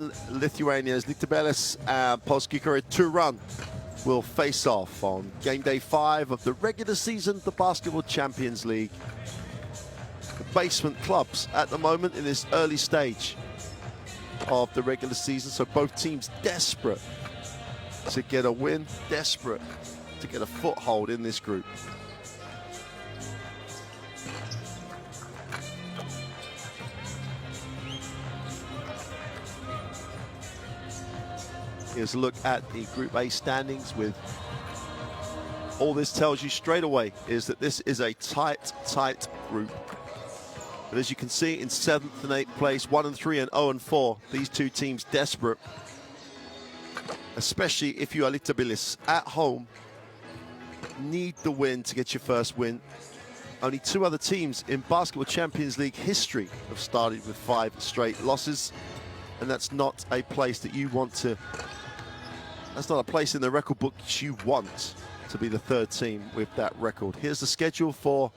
Lithuania's Lietkabelis and Polski Cukier Torun will face off on game day 5 of the regular season of the Basketball Champions League. The basement clubs at the moment in this early stage of the regular season, so both teams desperate to get a win, desperate to get a foothold in this group. Here's a look at the Group A standings. With all this tells you straight away is that this is a tight group. But as you can see, in 7th and 8th place, 1 and 3 and 0 and 4, these two teams desperate. Especially if you are Lietkabelis at home, need the win to get your first win. Only 2 other teams in Basketball Champions League history have started with 5 straight losses, and that's not a place that you want to. That's not a place in the record book you want to be the 3rd team with that record. Here's the schedule for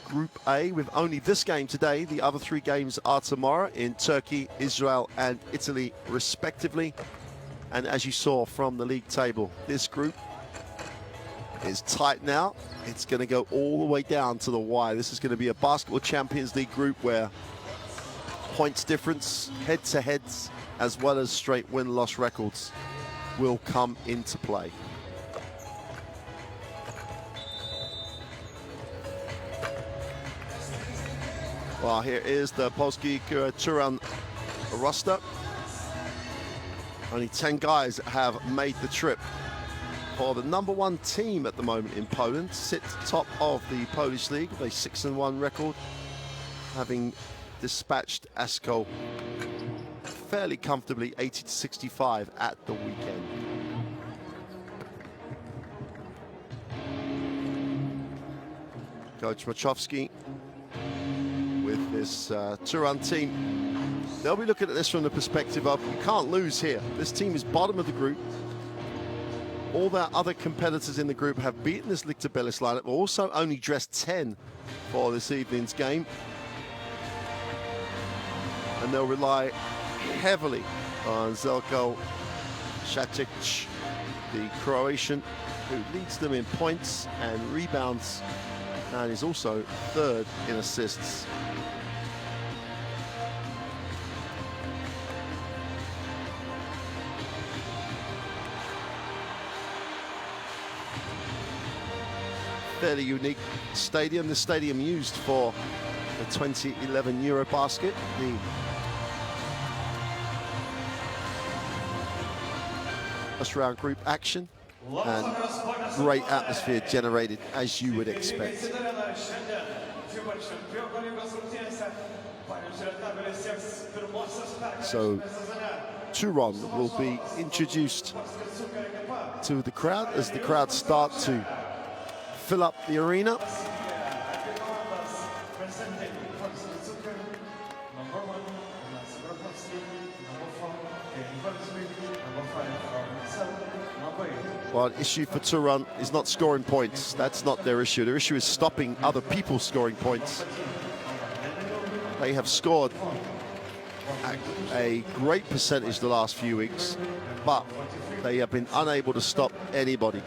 Group A with only this game today. The other 3 games are tomorrow in Turkey, Israel and Italy respectively. And as you saw from the league table, this group is tight now. It's going to go all the way down to the wire. This is going to be a Basketball Champions League group where points difference, head-to-heads, as well as straight win-loss records will come into play. Well, here is the Polski Cukier Torun roster. Only 10 guys have made the trip. For the #1 team at the moment in Poland, sit top of the Polish league with a 6-1 record, having dispatched Asko fairly comfortably 80-65 at the weekend. Coach Machowski with this Torun team. They'll be looking at this from the perspective of, you can't lose here. This team is bottom of the group. All their other competitors in the group have beaten this Lietkabelis lineup, also only dressed 10 for this evening's game. And they'll rely heavily on Zeljko Šačić, the Croatian, who leads them in points and rebounds and is also 3rd in assists. Fairly unique stadium. This stadium used for the 2011 Eurobasket. The first round group action, and great atmosphere generated as you would expect. So Torun will be introduced to the crowd as the crowd start to fill up the arena. Well, an issue for Torun is not scoring points. That's not their issue. Their issue is stopping other people scoring points. They have scored a great percentage the last few weeks, but they have been unable to stop anybody.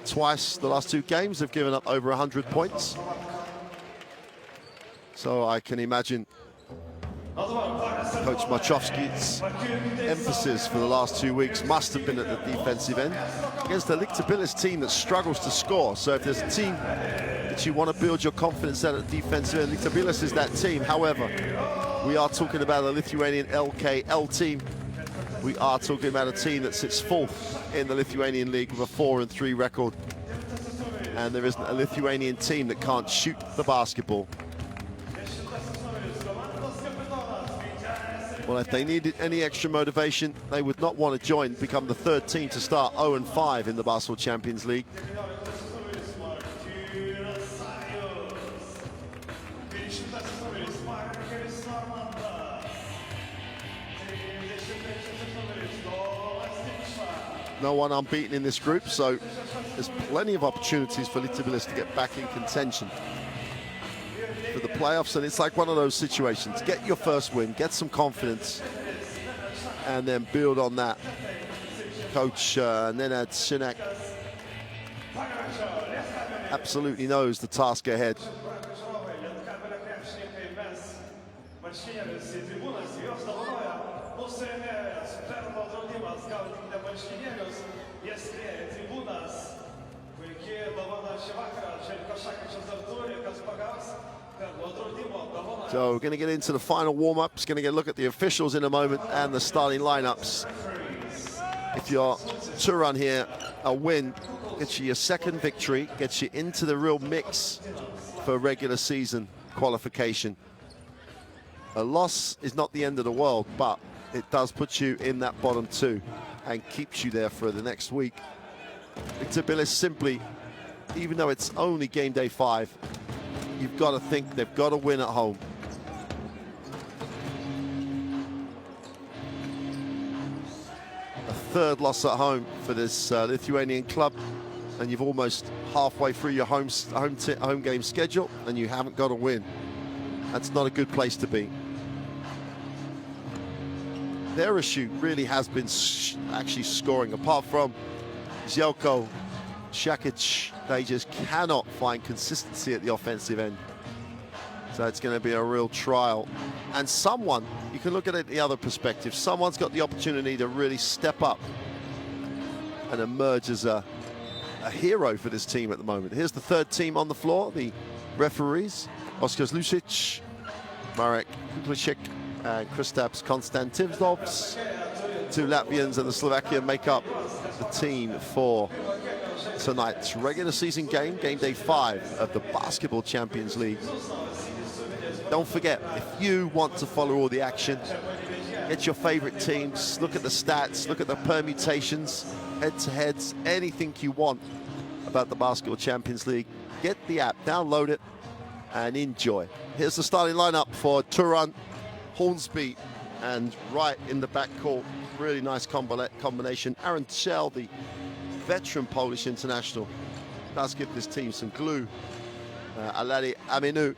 Twice the last 2 games they've given up over 100 points. So I can imagine Coach Machowski's emphasis for the last 2 weeks must have been at the defensive end against the Lietkabelis team that struggles to score. So if there's a team that you want to build your confidence at the defensive end, Lietkabelis is that team. However, we are talking about a Lithuanian LKL team. We are talking about a team that sits 4th in the Lithuanian league with a 4-3 record. And there isn't a Lithuanian team that can't shoot the basketball. Well, if they needed any extra motivation, they would not want to join, become the 3rd team to start 0-5 in the Basketball Champions League. No one unbeaten in this group, so there's plenty of opportunities for Lietkabelis to get back in contention for the playoffs, and it's like one of those situations. Get your first win, get some confidence, and then build on that. Coach Nenad Sinek absolutely knows the task ahead. So we're going to get into the final warm-ups, going to get a look at the officials in a moment and the starting lineups. If you're Torun here, a win gets you your second victory, gets you into the real mix for regular season qualification. A loss is not the end of the world, but it does put you in that bottom two and keeps you there for the next week. Lietkabelis simply, even though it's only game day 5, you've got to think they've got to win at home. A third loss at home for this Lithuanian club, and you've almost halfway through your home game schedule and you haven't got a win. That's not a good place to be. Their issue really has been actually scoring. Apart from Zielko, Shakic, they just cannot find consistency at the offensive end. So it's going to be a real trial. And someone, you can look at it the other perspective, someone's got the opportunity to really step up and emerge as a hero for this team at the moment. Here's the third team on the floor, the referees. Oskar Lucic, Marek Kuklicek, and Kristaps Konstantinovs. 2 Latvians and the Slovakian make up the team for tonight's regular season game, game day 5 of the Basketball Champions League. Don't forget, if you want to follow all the action, get your favorite teams, look at the stats, look at the permutations, head-to-heads, anything you want about the Basketball Champions League, get the app, download it, and enjoy. Here's the starting lineup for Torun, Hornsby, and right in the backcourt, really nice combination. Aaron Chell, the veteran Polish international, does give this team some glue. Aladi Aminu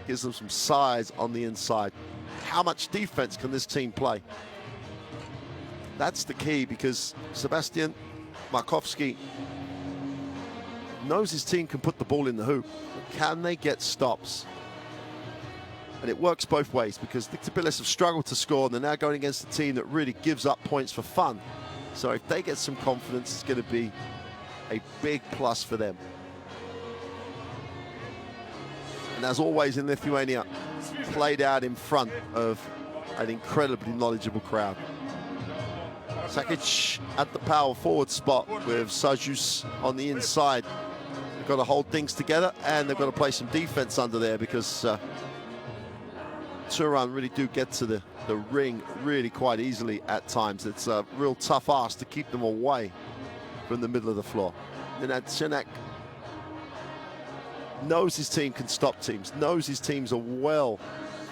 gives them some size on the inside. How much defense can this team play? That's the key, because Sebastian Markowski knows his team can put the ball in the hoop. Can they get stops? And it works both ways, because Lietkabelis have struggled to score, and they're now going against a team that really gives up points for fun. So if they get some confidence, it's going to be a big plus for them. And as always in Lithuania, played out in front of an incredibly knowledgeable crowd. Sakic at the power forward spot with Sajus on the inside. They've got to hold things together, and they've got to play some defense under there, because Torun really do get to the ring really quite easily at times. It's a real tough ask to keep them away from the middle of the floor. Nenad Sinek knows his team can stop teams, knows his teams are well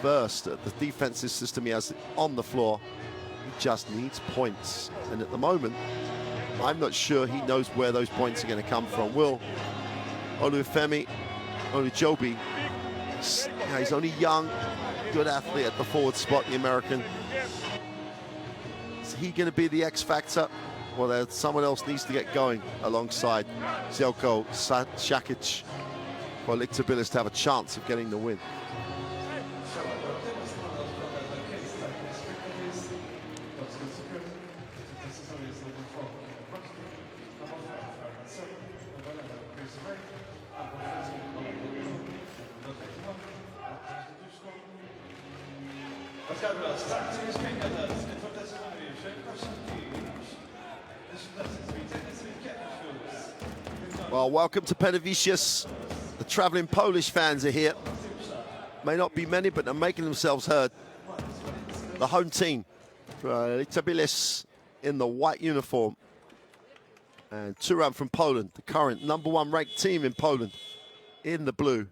versed at the defensive system he has on the floor. He just needs points, and at the moment I'm not sure he knows where those points are going to come from. Will Olufemi Olujobi, he's only young, good athlete at the forward spot, the American. Is he going to be the X factor? Well, someone else needs to get going alongside Zielko, Shakic, for Lietkabelis to have a chance of getting the win. Well, welcome to Penavicius. The traveling Polish fans are here. May not be many, but they're making themselves heard. The home team, Lietkabelis in the white uniform, and Torun from Poland, the current #1 ranked team in Poland, in the blue.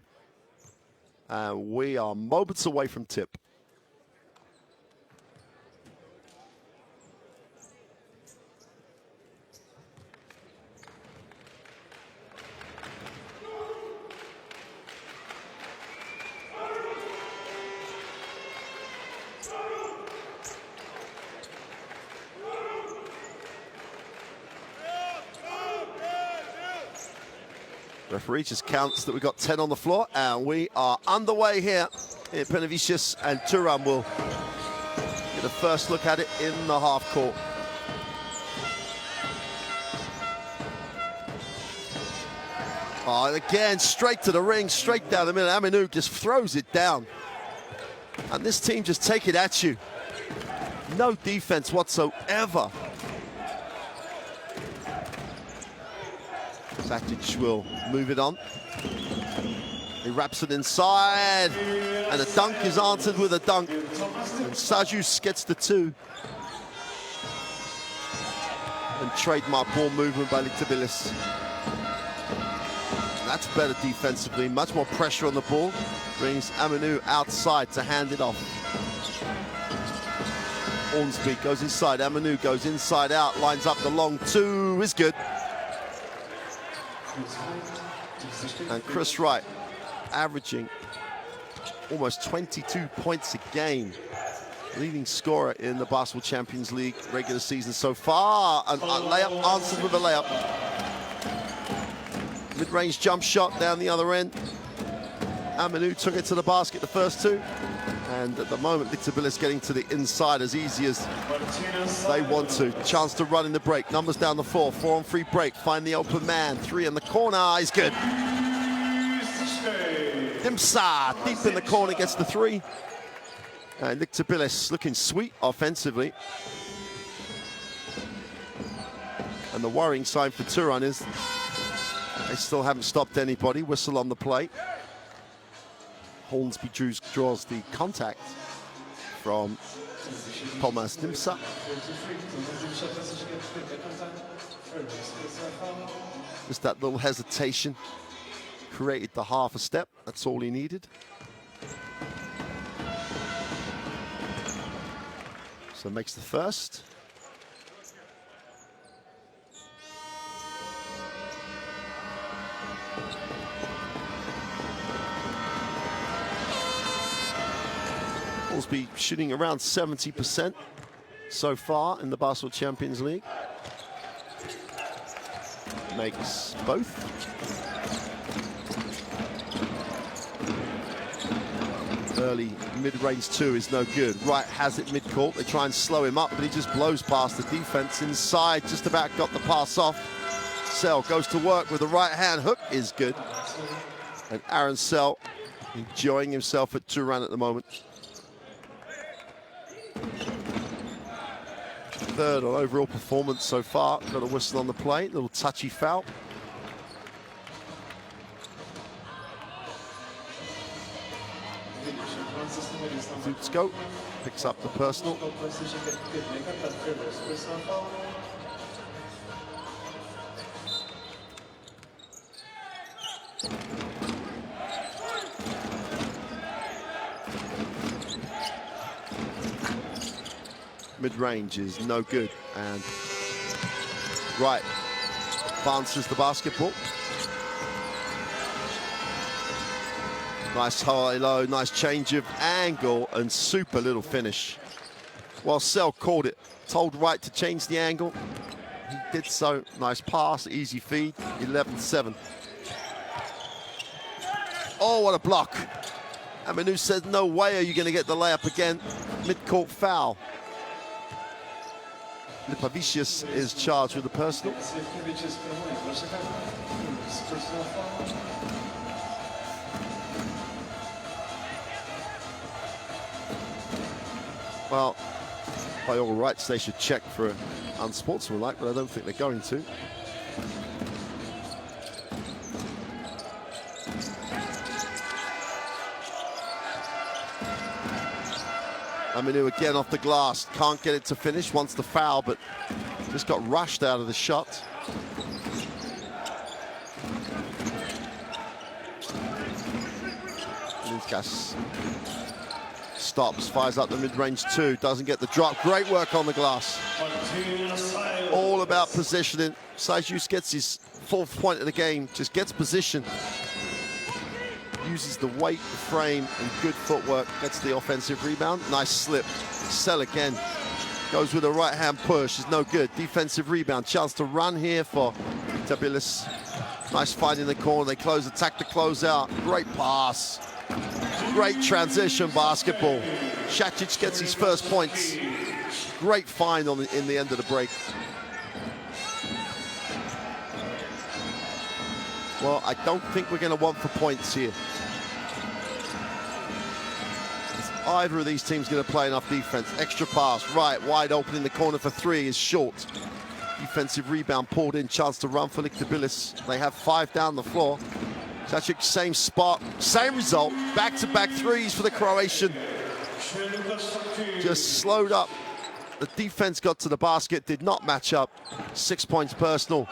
And we are moments away from tip. Referee just counts that we've got 10 on the floor, and we are underway here. Lietkabelis and Torun will get a first look at it in the half court. Oh, again, straight to the ring, straight down the middle. Aminu just throws it down. And this team just take it at you. No defense whatsoever. Satic will move it on. He wraps it inside, and a dunk is answered with a dunk. And Sajus gets the 2. And trademark ball movement by Lietkabelis. That's better defensively, much more pressure on the ball. Brings Aminu outside to hand it off. Hornsby goes inside, Aminu goes inside out, lines up the long 2, is good. And Chris Wright averaging almost 22 points a game. Leading scorer in the Basketball Champions League regular season so far. And a layup answered with a layup. Mid-range jump shot down the other end. Aminu took it to the basket, the first 2. And at the moment, Lietkabelis getting to the inside as easy as they want to. Chance to run in the break. Numbers down the floor. 4-on-3 break. Find the open man. 3 in the corner. He's good. Dimsa deep in the corner gets the 3. And Lietkabelis looking sweet offensively. And the worrying sign for Torun is they still haven't stopped anybody. Whistle on the play. Hornsby draws the contact from Thomas Dimsa. Just that little hesitation created the half a step. That's all he needed. So makes the first. Polski shooting around 70% so far in the Basketball Champions League. Makes both. Early mid-range 2 is no good. Wright has it mid-court. They try and slow him up, but he just blows past the defense inside. Just about got the pass off. Sell goes to work with the right hand. Hook is good. And Aaron Sell enjoying himself at Torun at the moment. Third on overall performance so far. Got a whistle on the play. Little touchy foul. Zutsko picks up the personal. Mid-range is no good, and Wright advances the basketball. Nice high low, nice change of angle, and super little finish. While Sell called it, told Wright to change the angle. He did so. Nice pass, easy feed, 11-7. Oh, what a block. Aminu said, no way are you going to get the layup again. Mid-court foul. Lietkabelis is charged with the personal. Well, by all rights, they should check for unsportsmanlike, but I don't think they're going to. Aminu again off the glass, can't get it to finish, wants the foul, but just got rushed out of the shot. Lucas stops, fires up the mid-range 2, doesn't get the drop. Great work on the glass. All about positioning. Sajus gets his 4th point of the game, just gets position. Uses the weight, the frame, and good footwork. Gets the offensive rebound. Nice slip. Sell again. Goes with a right-hand push. Is no good. Defensive rebound. Chance to run here for Lietkabelis. Nice find in the corner. They attack the closeout. Great pass. Great transition basketball. Šačić gets his first points. Great find in the end of the break. Well, I don't think we're going to want for points here. Is either of these teams going to play enough defense? Extra pass, right, wide open in the corner for three is short. Defensive rebound pulled in, chance to run for Lietkabelis. They have 5 down the floor. Šačić, same spot, same result. Back-to-back threes for the Croatian. Just slowed up. The defense got to the basket, did not match up. 6 points personal.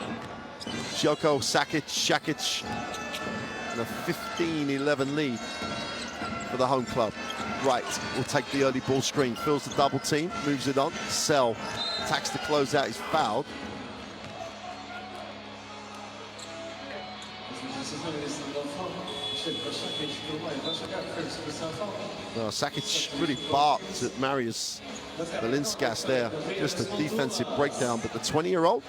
Joko, Šačić, and a 15-11 lead for the home club. Right, will take the early ball screen, fills the double team, moves it on. Sell attacks the closeout, he's fouled. Šačić really barked at Marius Belinskas there. Just a defensive breakdown, but the 20-year-old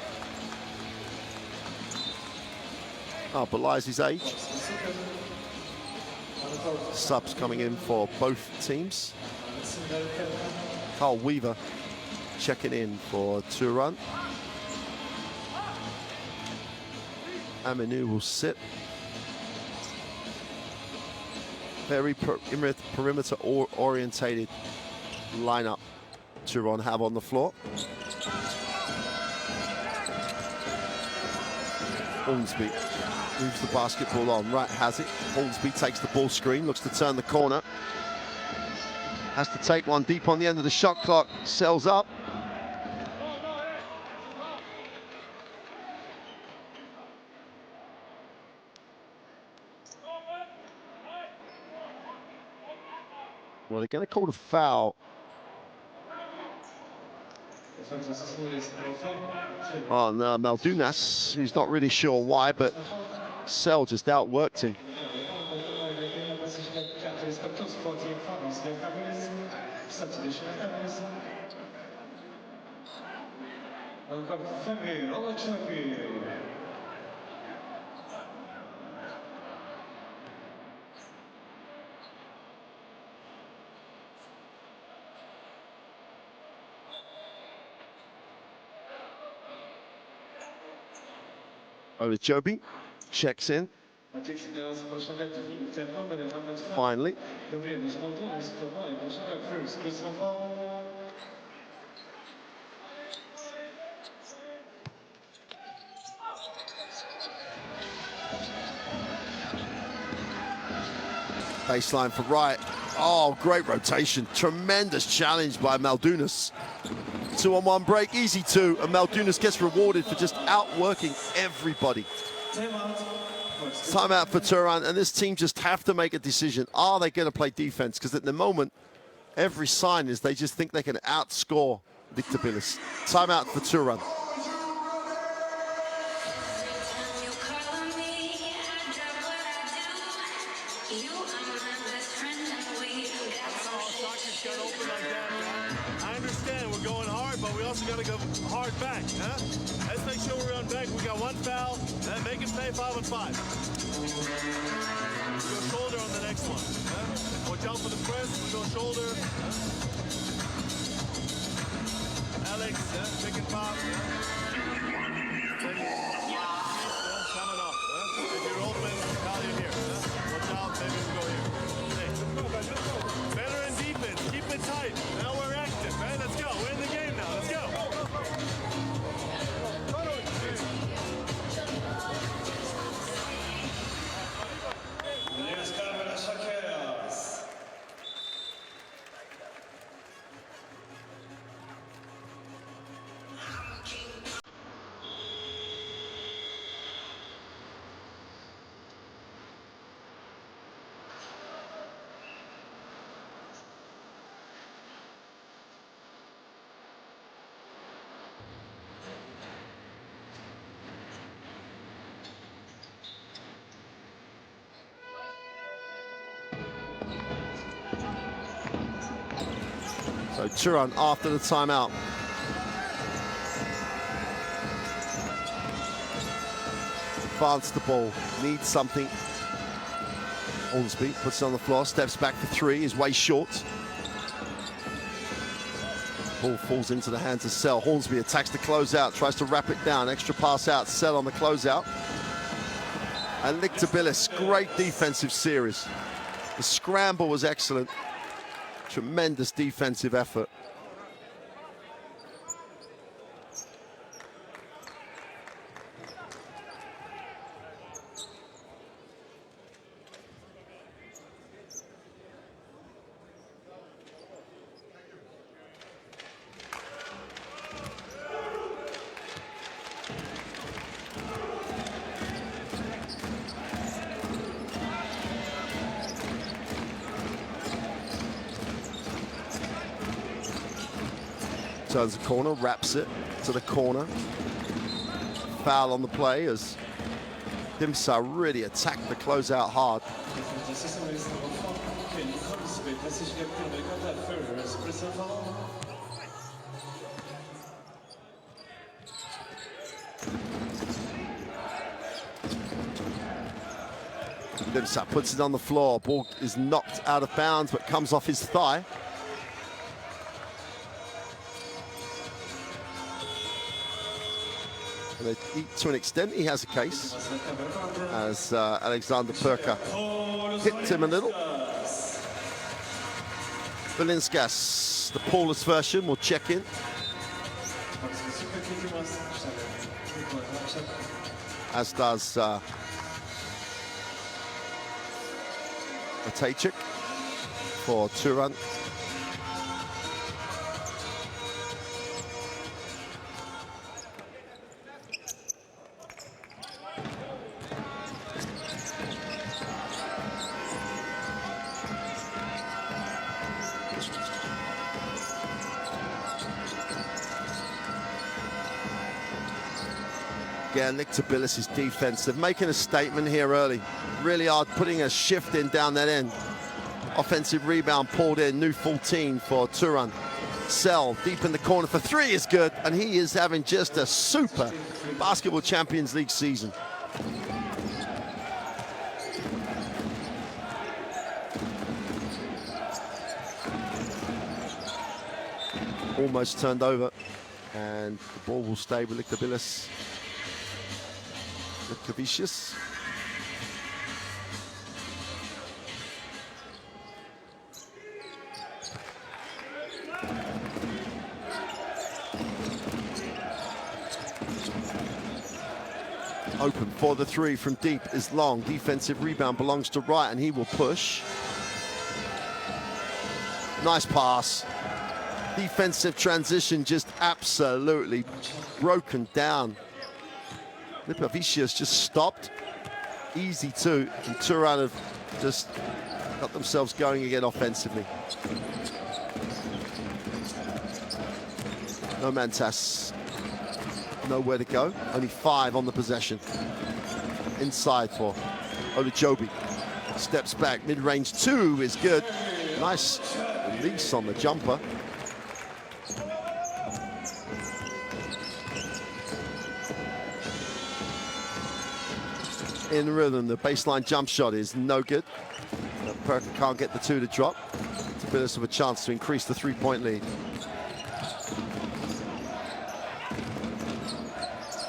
belies his age. Subs coming in for both teams. Carl Weaver checking in for Torun. Aminu will sit. Very perimeter orientated lineup Torun have on the floor. Hornsby moves the basketball on, right, has it. Hornsby takes the ball screen, looks to turn the corner. Has to take one deep on the end of the shot clock, sells up. Well, they're going to call a foul. On Maldunas, he's not really sure why, but Sell just outworked him. Over Joby, checks in. Finally. Baseline for Wright. Oh, great rotation. Tremendous challenge by Maldunas. 2-on-1 break, easy two, and Maldunas gets rewarded for just outworking everybody. Timeout for Torun, and this team just have to make a decision. Are they going to play defense? Because at the moment, every sign is they just think they can outscore Lietkabelis. Timeout for Torun. Got to go hard back, huh? Let's make sure we're on back. We got one foul, and make him pay 5 on 5. We go shoulder on the next one, huh? Watch out for the press. We go shoulder. Alex, pick and pop. Coming up. If you're open, call you here. Watch out, maybe we go here. Hey. Better in defense. Keep it tight. Now we're active, man. Let's go. We're in the game now. Let's go. So Torun after the timeout. advance the ball. Needs something. Hornsby puts it on the floor, steps back for three, is way short. Ball falls into the hands of Sell. Hornsby attacks the closeout, tries to wrap it down. Extra pass out, Sell on the closeout. And Lietkabelis, great defensive series. The scramble was excellent. Tremendous defensive effort. Turns the corner, wraps it to the corner. Foul on the play as Dimsa really attacked the closeout hard. Dimsa puts it on the floor. Ball is knocked out of bounds but comes off his thigh. To an extent, he has a case, as Alexander Perka hit him a little. Valinskas, the Paulus version, will check in. As does Matejczyk for Torun. Again, Lietkabelis' defense. They're making a statement here early. Really hard, putting a shift in down that end. Offensive rebound pulled in, new 14 for Torun. Sell deep in the corner for three is good, and he is having just a super Basketball Champions League season. Almost turned over, and the ball will stay with Lietkabelis. Lietkabelis. Open for the three from deep is Long. Defensive rebound belongs to Wright, and he will push. Nice pass. Defensive transition just absolutely broken down. Lietkabelis just stopped. Easy two, and Torun have just got themselves going again offensively. No Mantas. Nowhere to go. Only 5 on the possession. Inside for Olujobi. Steps back. Mid-range 2 is good. Nice release on the jumper. In rhythm, the baseline jump shot is no good. Perka can't get the 2 to drop. Lietkabelis with a chance to increase the 3-point lead.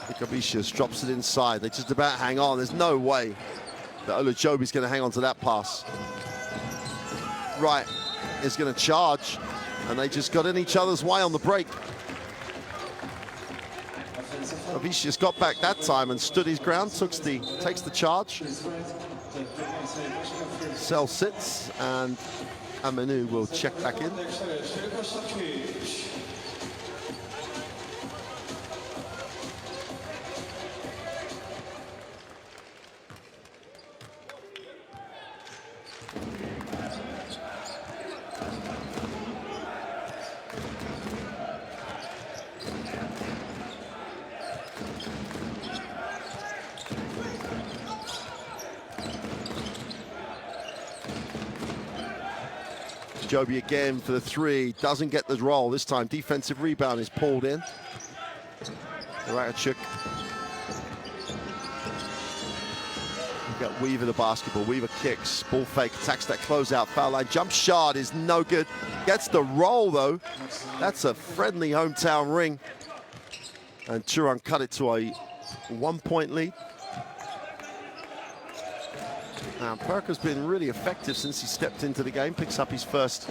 Lietkabelis drops it inside. They just about hang on. There's no way that Olujobi's going to hang on to that pass. Wright is going to charge, and they just got in each other's way on the break. Lietkabelis got back that time and stood his ground, takes the charge. Sell sits, and Aminu will check back in. Joby again for the 3, doesn't get the roll. This time defensive rebound is pulled in. Rakic We got Weaver the basketball. Weaver kicks, ball fake, attacks that closeout, foul line. Jump shot is no good. Gets the roll though. That's a friendly hometown ring. And Torun cut it to a 1-point lead. Now, Perker's been really effective since he stepped into the game. Picks up his first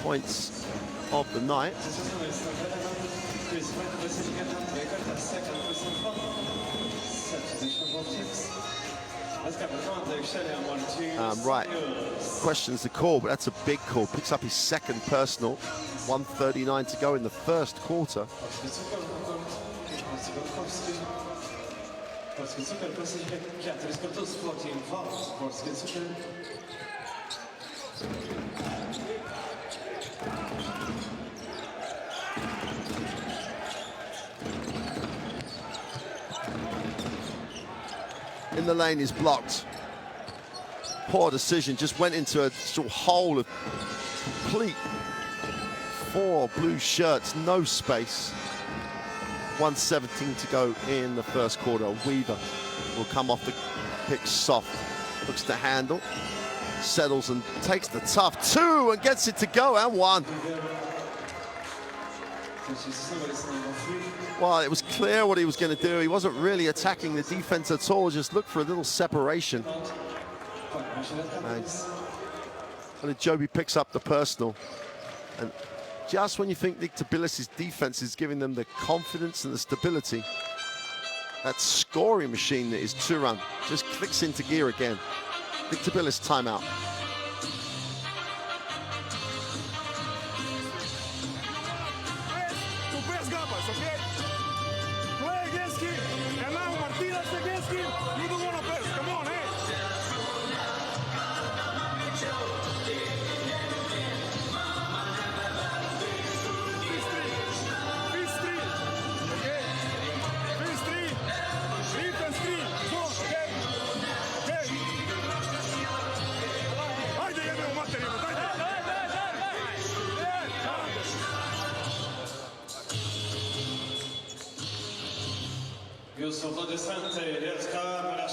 points of the night. Right, questions the call, but that's a big call. Picks up his second personal. 1:39 to go in the first quarter. Polski Cukier Torun Polski Cukier. In the lane is blocked. Poor decision, just went into a sort of hole of complete 4 blue shirts, no space. 1:17 to go in the first quarter. Weaver will come off the pick soft, looks to handle, settles and takes the tough 2 and gets it to go and 1. Well, it was clear what he was going to do. He wasn't really attacking the defense at all, just looked for a little separation. And Joby picks up the personal. And just when you think Lietkabelis' defense is giving them the confidence and the stability, that scoring machine that is Torun just clicks into gear again. Lietkabelis timeout. Już są to descenty, Lietkabelis.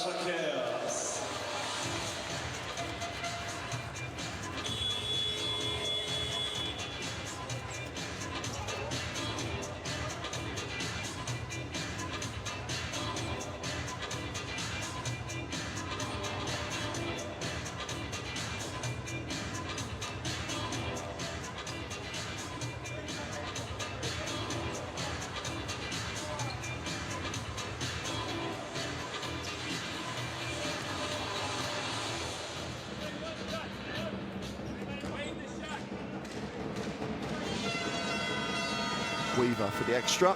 Weaver for the extra,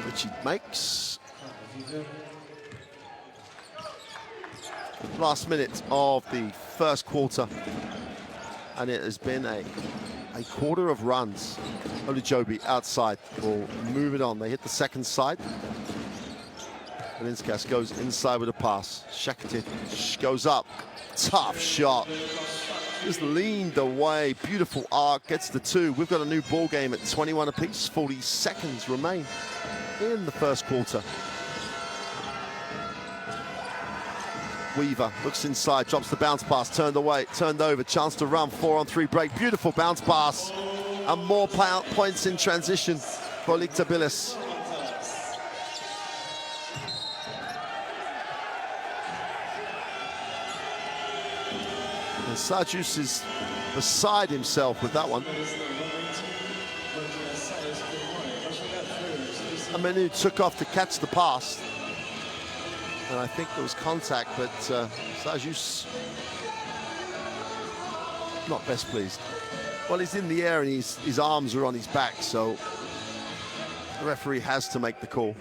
which he makes. Last minute of the first quarter, and it has been a quarter of runs. Joby outside will move it on. They hit the second side. Valinskas goes inside with a pass. Shakitic goes up. Tough shot. Just leaned away. Beautiful arc. Gets the 2. We've got a new ball game at 21 apiece. 40 seconds remain in the first quarter. Weaver looks inside, drops the bounce pass, turned over, chance to run, 4-on-3 break. Beautiful bounce pass. And more points in transition for Lietkabelis. And Sajus is beside himself with that one. Amenu took off to catch the pass. And I think there was contact, but Sajus not best pleased. Well, he's in the air and his arms are on his back, so the referee has to make the call.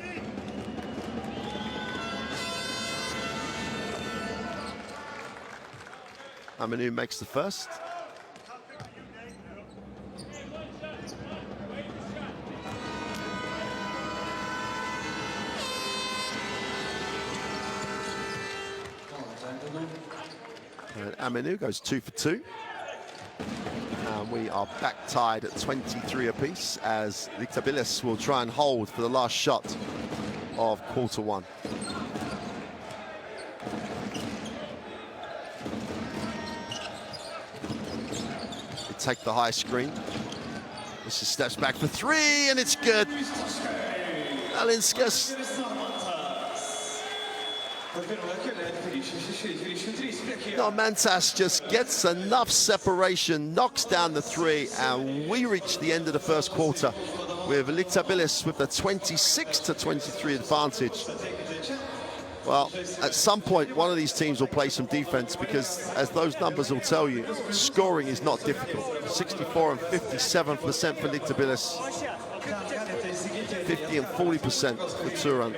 Amenu makes the first. And Amenu goes 2 for 2. And we are back tied at 23 apiece as Lietkabelis will try and hold for the last shot of quarter one. take the high screen. This is steps back for three, and it's good. Valinskas. No, Mantas just gets enough separation, knocks down the three, and we reach the end of the first quarter with Lietkabelis with the 26-23 advantage. Well, at some point, one of these teams will play some defense because, as those numbers will tell you, scoring is not difficult. 64 and 57% for Lietkabelis, 50 and 40% for Torun.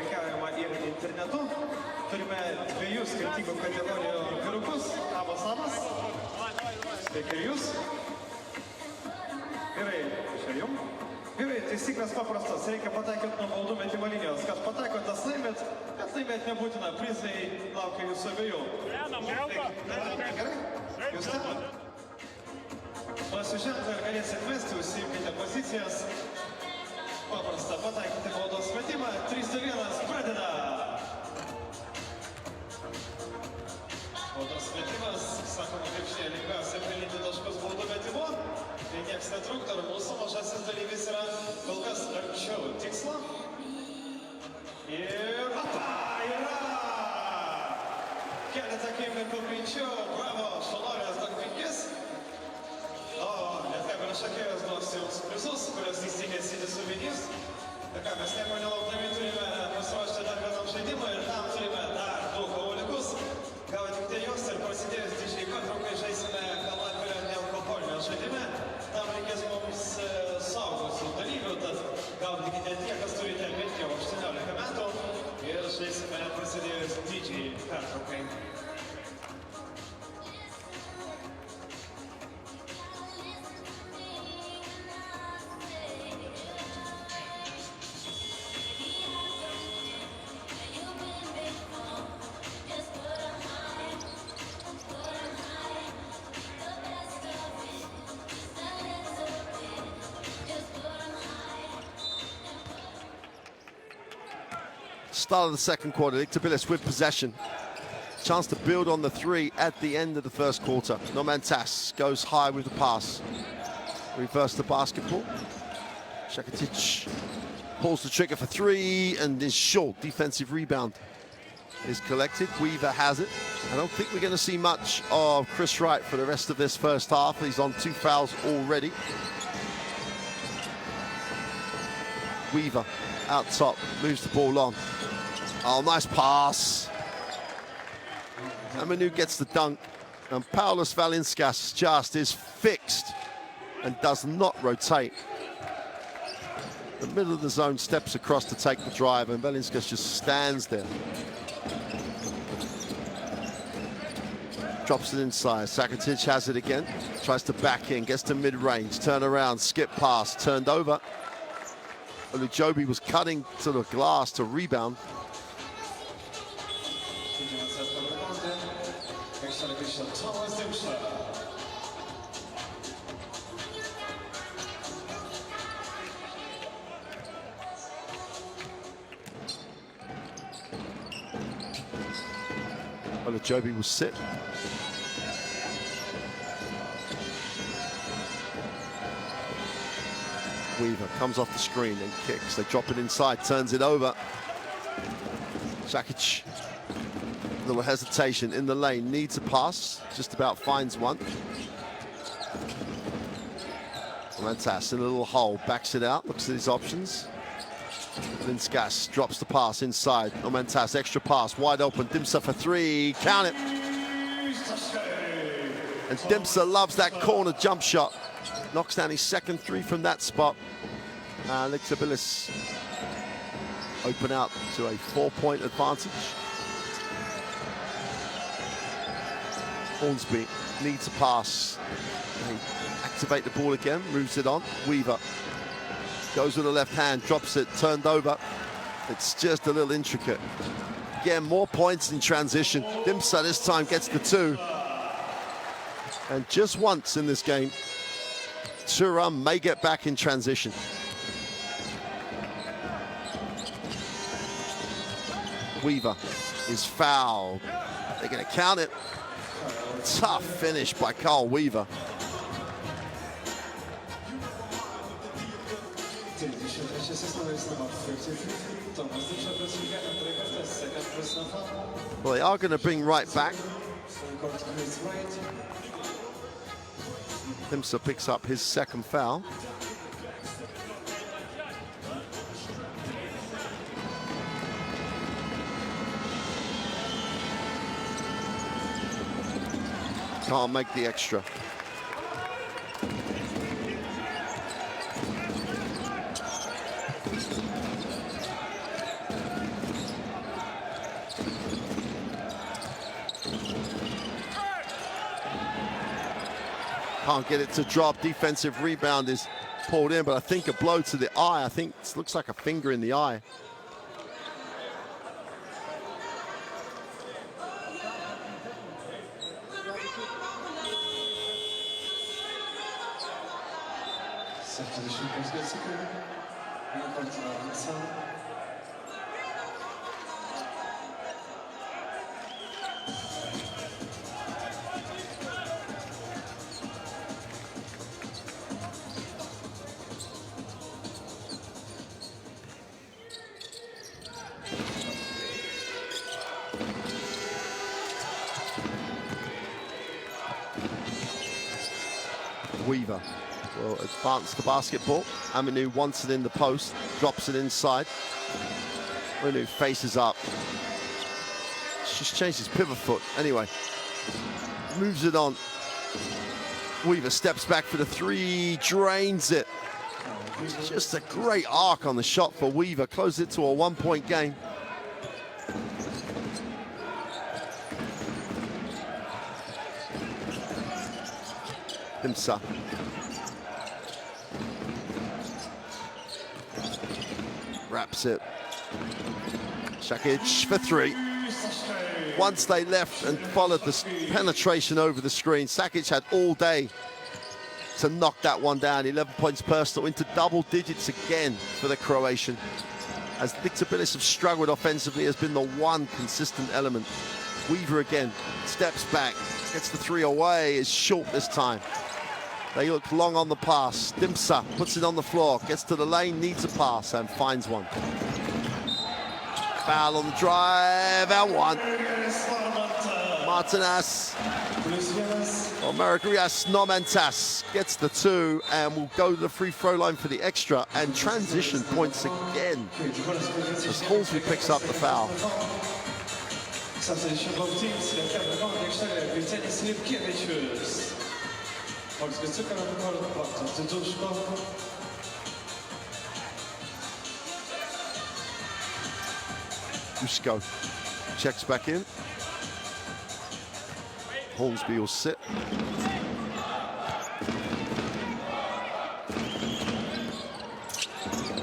Gerai, taisyklės paprastos, reikia pataikyti nuo baudų metimo linijos. Kas pataiko, tas laimėt, bet laimėt nebūtina, prizai laukia jūsų abiejų. Gerai? Jūs ten? Pasižengti ir galėsit mesti, užsiimkite pozicijas. Paprasta, pataikyti baudos metimą, 3-2-1, pradeda! Baudos metimas, sakoma, krepšinėje lengviausia pelnyti taškus baudų metimu. Tai nieks netrukdo, ir mūsų mažasis dalyvis yra kol kas arčiau tikslo. Ir apa, yra! Keletą akimirkų greičiau, bravo, Šalorijos dar 5. O, Lietkabelis šokėjas duos jums prizus, kurios jis tikėsi suvinys. Tai ką, mes nieko nelaukdami turime pasiruošti dar vienam žaidimui ir tam turime dar 2 kamuoliukus. Gavo tik tai jos ir prasidėjus didžiai pertraukai žaisime kalapelio nealkoholinio žaidime. Tam reikės mums saugusių dalyvių, tad gaudykite tie, kas turite bent jau 18 metų ir žaisime prasidėjus didžiai pertraukai. Start of the second quarter, Lietkabelis with possession. Chance to build on the three at the end of the first quarter. Nomantas goes high with the pass. Reverse the basketball. Shakitic pulls the trigger for three and is short. Defensive rebound is collected. Weaver has it. I don't think we're going to see much of Chris Wright for the rest of this first half. He's on 2 fouls already. Weaver out top, moves the ball on. Oh, nice pass. And Manu gets the dunk. And Paulius Valinskas just is fixed and does not rotate. The middle of the zone steps across to take the drive, and Valinskas just stands there. Drops it inside. Shakitic has it again. Tries to back in, gets to mid-range, turn around, skip pass, turned over. Lietkabelis was cutting to the glass to rebound. Lietkabelis will sit. Weaver comes off the screen and kicks. They drop it inside, turns it over. Shakic, a little hesitation in the lane, needs a pass, just about finds one. Mantas in a little hole, backs it out, looks at his options. Valinskas drops the pass inside. Mantas, extra pass, wide open. Dimsa for three, count it. And Dimsa loves that corner jump shot. Knocks down his second three from that spot. Lietkabelis open out to a 4-point advantage. Hornsby needs a pass. They activate the ball again, moves it on. Weaver goes with the left hand, drops it, turned over. It's just a little intricate. Again, more points in transition. Dimsa this time gets the 2. And just once in this game, Torun may get back in transition. Weaver is fouled. They're going to count it. Tough finish by Carl Weaver. 43 sezonu jest na Tomasz Dusza pracuje Andrzej Cortez, second personal foul. Well, they are going to bring right back. Dimsa picks up his second foul. Can't make the extra. Can't get it to drop. Defensive rebound is pulled in, but I think a blow to the eye. I think it looks like a finger in the eye. Weaver will advance the basketball. Aminu wants it in the post, drops it inside. Aminu faces up. Just changed his pivot foot. Anyway, moves it on. Weaver steps back for the three, drains it. Just a great arc on the shot for Weaver. Closes it to a one-point game. Dimsa. Wraps it. Shakic for three. Once they left and followed the penetration over the screen, Sakic had all day to knock that one down. 11 points personal, into double digits again for the Croatian. As Lietkabelis have struggled offensively, has been the one consistent element. Weaver again, steps back, gets the three away, is short this time. They look long on the pass. Dimsa puts it on the floor, gets to the lane, needs a pass, and finds one. Foul on the drive, and one. Martinez, or Maragrias Nomentas gets the two, and will go to the free throw line for the extra, and transition points again, as Halsey picks up the foul. Polski Cukier Torun. Usko checks back in. Hornsby will sit.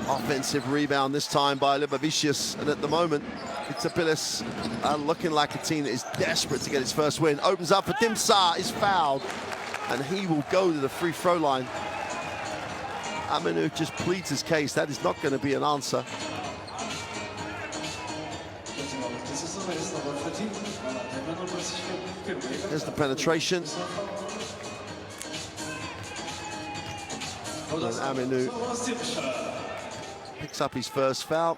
Offensive rebound this time by Lietkabelis, and at the moment, Lietkabelis looking like a team that is desperate to get its first win. Opens up for Dimsa, is fouled, and he will go to the free throw line. Aminu just pleads his case. That is not going to be an answer. There's the penetration. And Aminu picks up his first foul.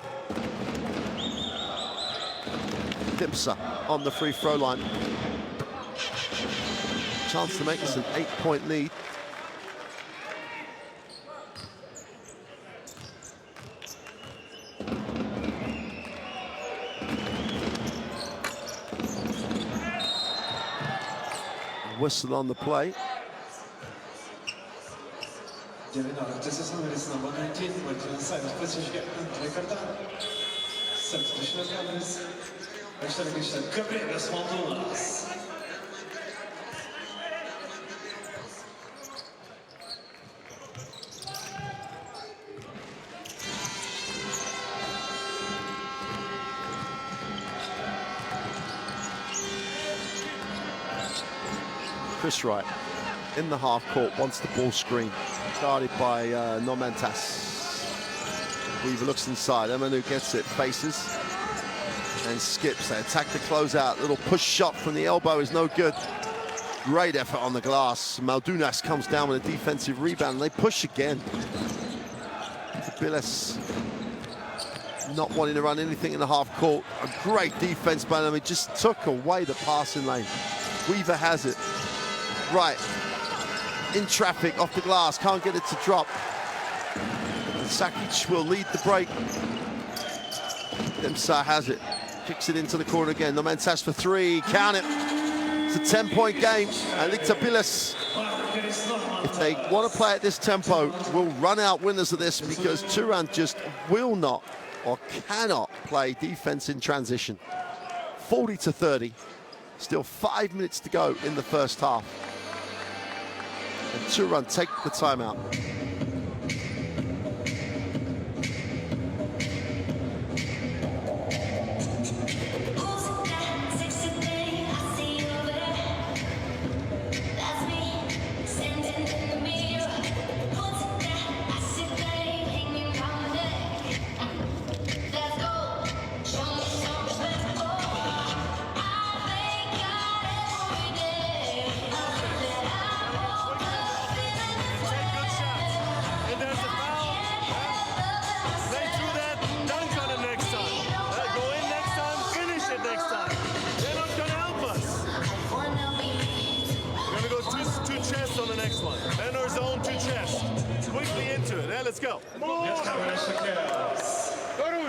Dimsa on the free throw line. Chance to make this an 8-point lead. Whistle on the play. Chris Wright in the half court, wants the ball screen, guarded by Nomentas. Weaver looks inside, Aminu gets it, faces, and skips. They attack the closeout, little push shot from the elbow is no good. Great effort on the glass. Maldunas comes down with a defensive rebound, and they push again. Lietkabelis not wanting to run anything in the half court. A great defense by them. It just took away the passing lane. Weaver has it. Right. In traffic, off the glass. Can't get it to drop. And Sakic will lead the break. Demsah has it. Kicks it into the corner again. No man's for three. Count it. It's a 10-point game. And Lietkabelis, if they want to play at this tempo, will run out winners of this because Torun just will not or cannot play defense in transition. 40-30. Still 5 minutes to go in the first half. And Torun take the timeout. On the next one. And our zone to chest. Quickly into it. Let's go. Lietkabelis Torun.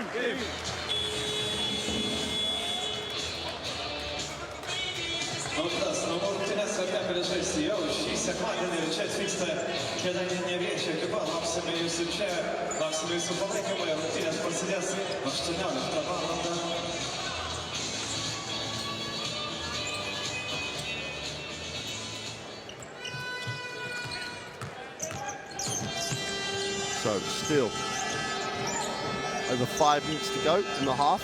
Znowu rutynę Lietkabelis jau 6 sekmadienį ir čia atvyksta kėdainiai neviečiai ekipa. Lauksime jūsų čia, lauksime jūsų palaikymo ir rutynės prasidės 18 valandą. So still over 5 minutes to go in the half.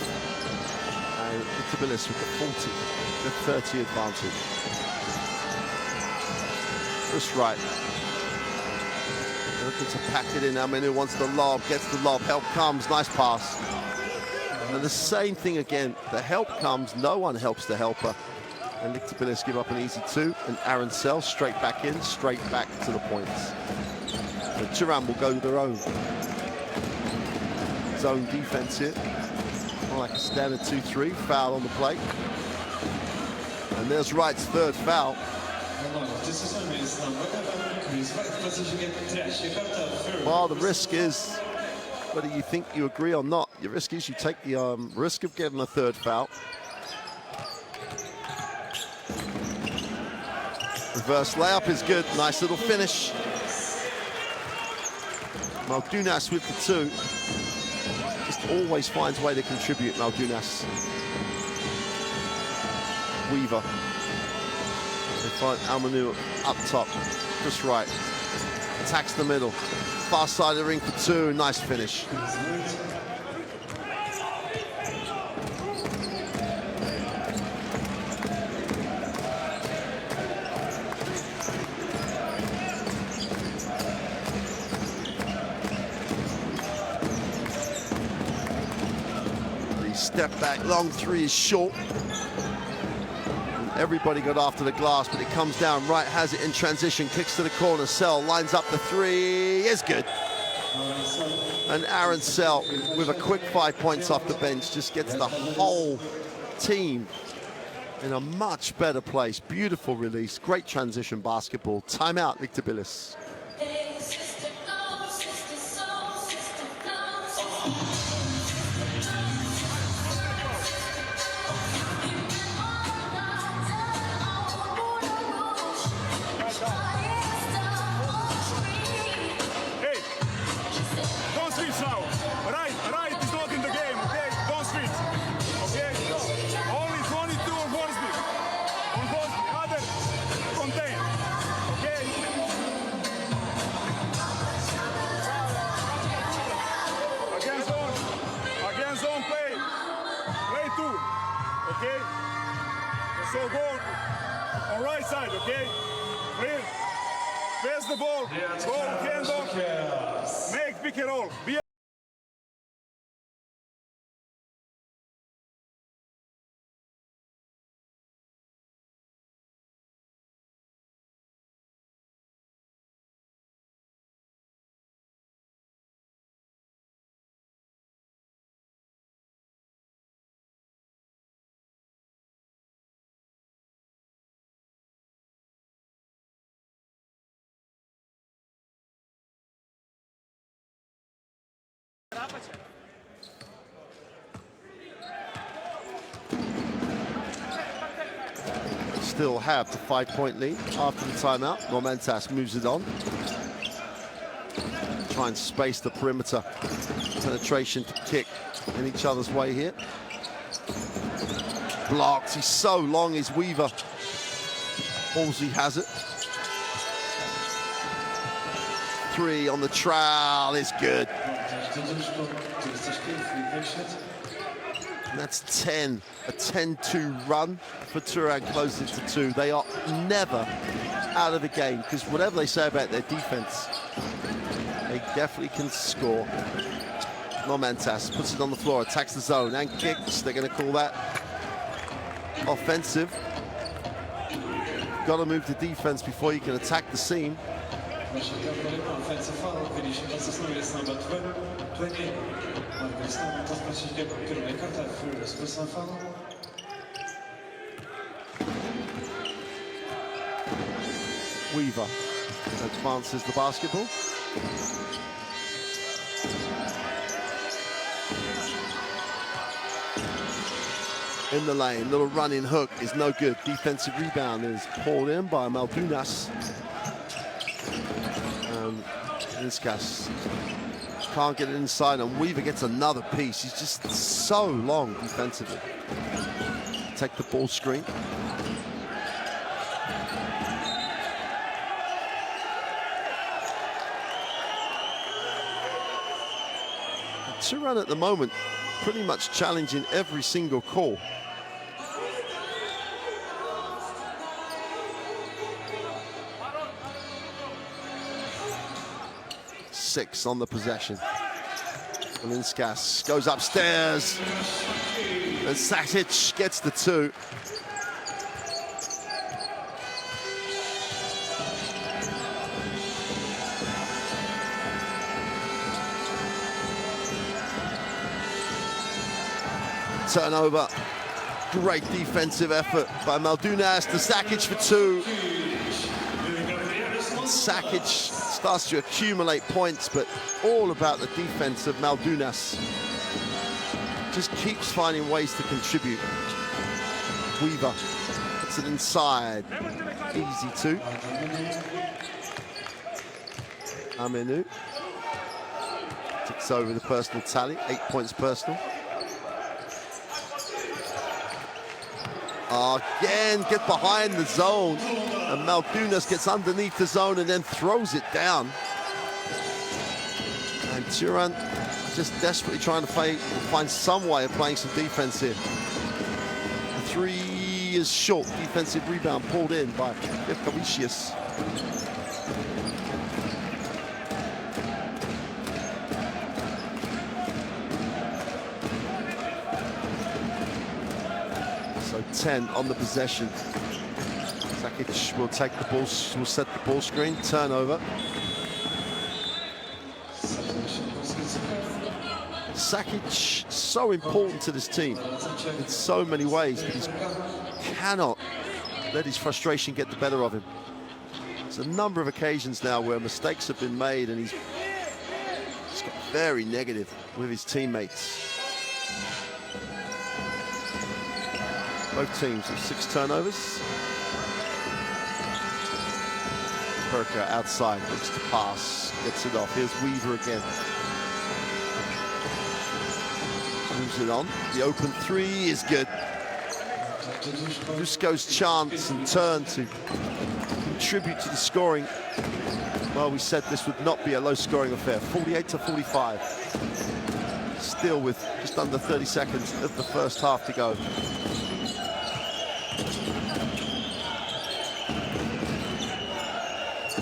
And Lietkabelis with the 30 advantage. Just right. Looking to pack it in. Aminu wants the lob, gets the lob. Help comes, nice pass. And the same thing again. The help comes, no one helps the helper. And Lietkabelis give up an easy two. And Aaron Sell straight back in, straight back to the points. So Torun will go their own zone defense here. More like a standard 2-3, foul on the plate. And there's Wright's third foul. Well, the risk is, whether you think you agree or not, your risk is you take the risk of getting a third foul. Reverse layup is good, nice little finish. Maldunas with the two. Just always finds a way to contribute, Maldunas. Weaver. They find Aminu up top. Just right. Attacks the middle. Far side of the ring for two. Nice finish. Step back, long three is short. And everybody got after the glass, but it comes down. Wright has it in transition, kicks to the corner. Sell lines up the three, is good. And Aaron Sell with a quick 5 points off the bench just gets the whole team in a much better place. Beautiful release, great transition basketball. Timeout, Lietkabelis. Right is not in the game, okay? Don't switch, okay? Only 22 on Forsby. On Forsby, other contain, okay? Against zone play two, okay? So go on right side, okay? Clear. Pass the ball, go hand off, make pick and roll. Still have the 5-point lead after the timeout. Momentas moves it on. Try and space the perimeter. Penetration to kick in each other's way here. Blocked. He's so long, is Weaver. Halsey has it. 3 on the trowel is good. And that's 10. A 10-2 run for Torun closes it to 2. They are never out of the game because whatever they say about their defense, they definitely can score. Momentas puts it on the floor, attacks the zone and kicks. They're going to call that offensive. Got to move the defense before you can attack the seam. Weaver advances the basketball. In the lane, little running hook is no good. Defensive rebound is pulled in by Maldunas. Lietkabelis can't get it inside, and Weaver gets another piece. He's just so long defensively. Take the ball screen. Torun at the moment pretty much challenging every single call. Six on the possession. Lietkabelis goes upstairs, and Sakic gets the 2. Turnover. Great defensive effort by Maldunas to Sakic for 2. Sakic starts to accumulate points, but all about the defense of Maldunas. Just keeps finding ways to contribute. Weaver puts it inside. Easy 2. Aminu takes over the personal tally. 8 points personal. Again, get behind the zone. And Maldunas gets underneath the zone and then throws it down. And Torun just desperately trying to find some way of playing some defense here. The 3 is short. Defensive rebound pulled in by Lietkabelis. So 10 on the possession. Sakic will take the ball, will set the ball screen, turnover. Sakic, so important to this team in so many ways, but he cannot let his frustration get the better of him. There's a number of occasions now where mistakes have been made and he's got very negative with his teammates. Both teams have 6 turnovers. Perker outside, looks to pass, gets it off. Here's Weaver again. Moves it on. The open 3 is good. Dusko's chance and turn to contribute to the scoring. Well, we said this would not be a low-scoring affair. 48-45. Still with just under 30 seconds of the first half to go.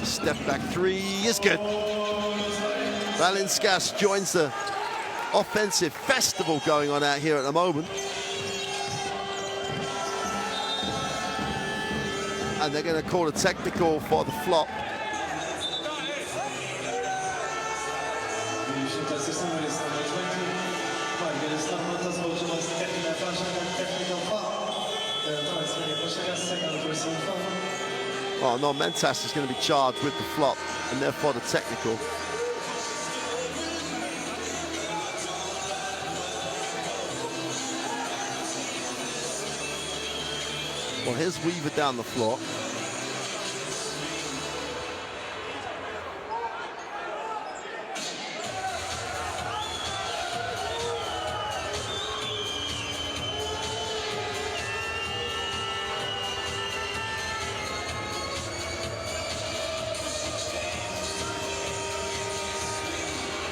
Step back 3 is good. Lietkabelis joins the offensive festival going on out here at the moment. And they're going to call a technical for the flop. Oh no, Mentas is going to be charged with the flop and therefore the technical. Well, here's Weaver down the floor.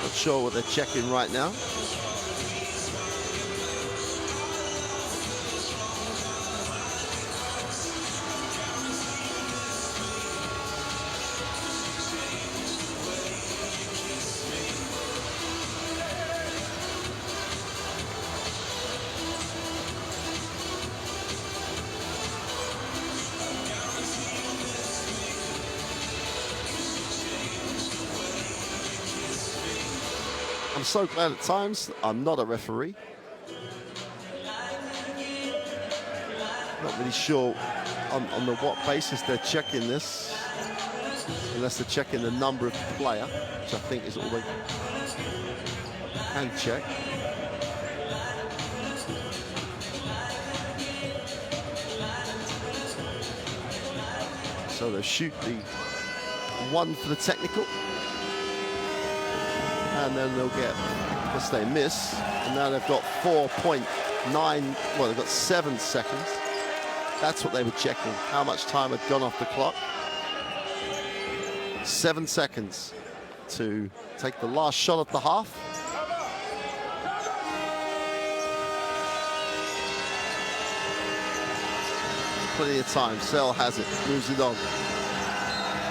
Not sure what they're checking right now. I'm so glad at times I'm not a referee. Not really sure on what basis they're checking this, unless they're checking the number of the player, which I think is all they can check. So they'll shoot the one for the technical. And then they'll get, I guess they miss, and now they've got 4.9, well, they've got 7 seconds. That's what they were checking, how much time had gone off the clock. 7 seconds to take the last shot of the half. Plenty of time, Sell has it, moves it on.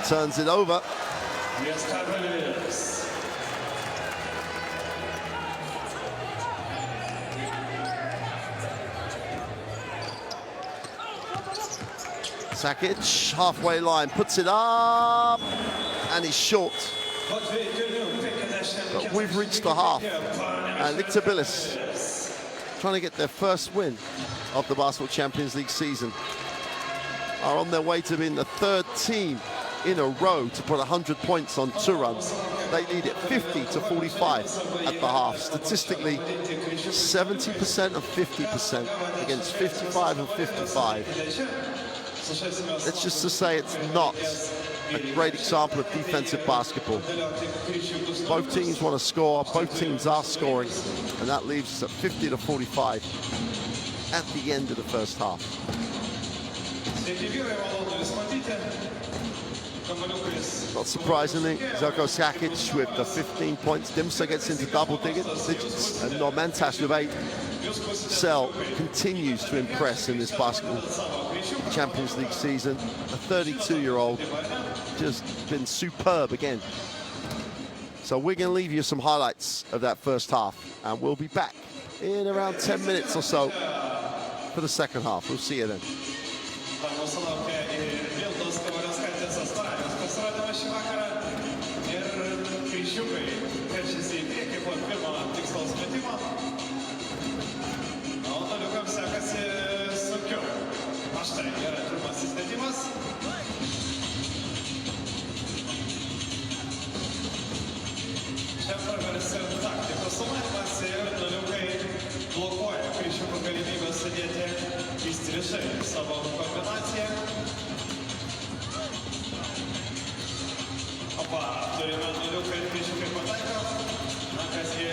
Turns it over. Lietkabelis. Sakic, halfway line, puts it up, and he's short. But we've reached the half. And Lietkabelis trying to get their first win of the Basketball Champions League season are on their way to being the 3rd team in a row to put 100 points on Torun. They lead it 50-45 at the half. Statistically, 70% and 50% against 55 and 55. It's just to say it's not a great example of defensive basketball. Both teams want to score, both teams are scoring, and that leaves us at 50-45 at the end of the first half. Not surprisingly, Željko Sakic with the 15 points. Dimsa gets into double digits, and Normantas with 8. Sell continues to impress in this Basketball Champions League season. A 32-year-old, just been superb again. So we're going to leave you some highlights of that first half, and we'll be back in around 10 minutes or so for the second half. We'll see you then. Savo kombinaciją. Opa, turime nuliuką ir kryžiukai pataiko. Na kasgi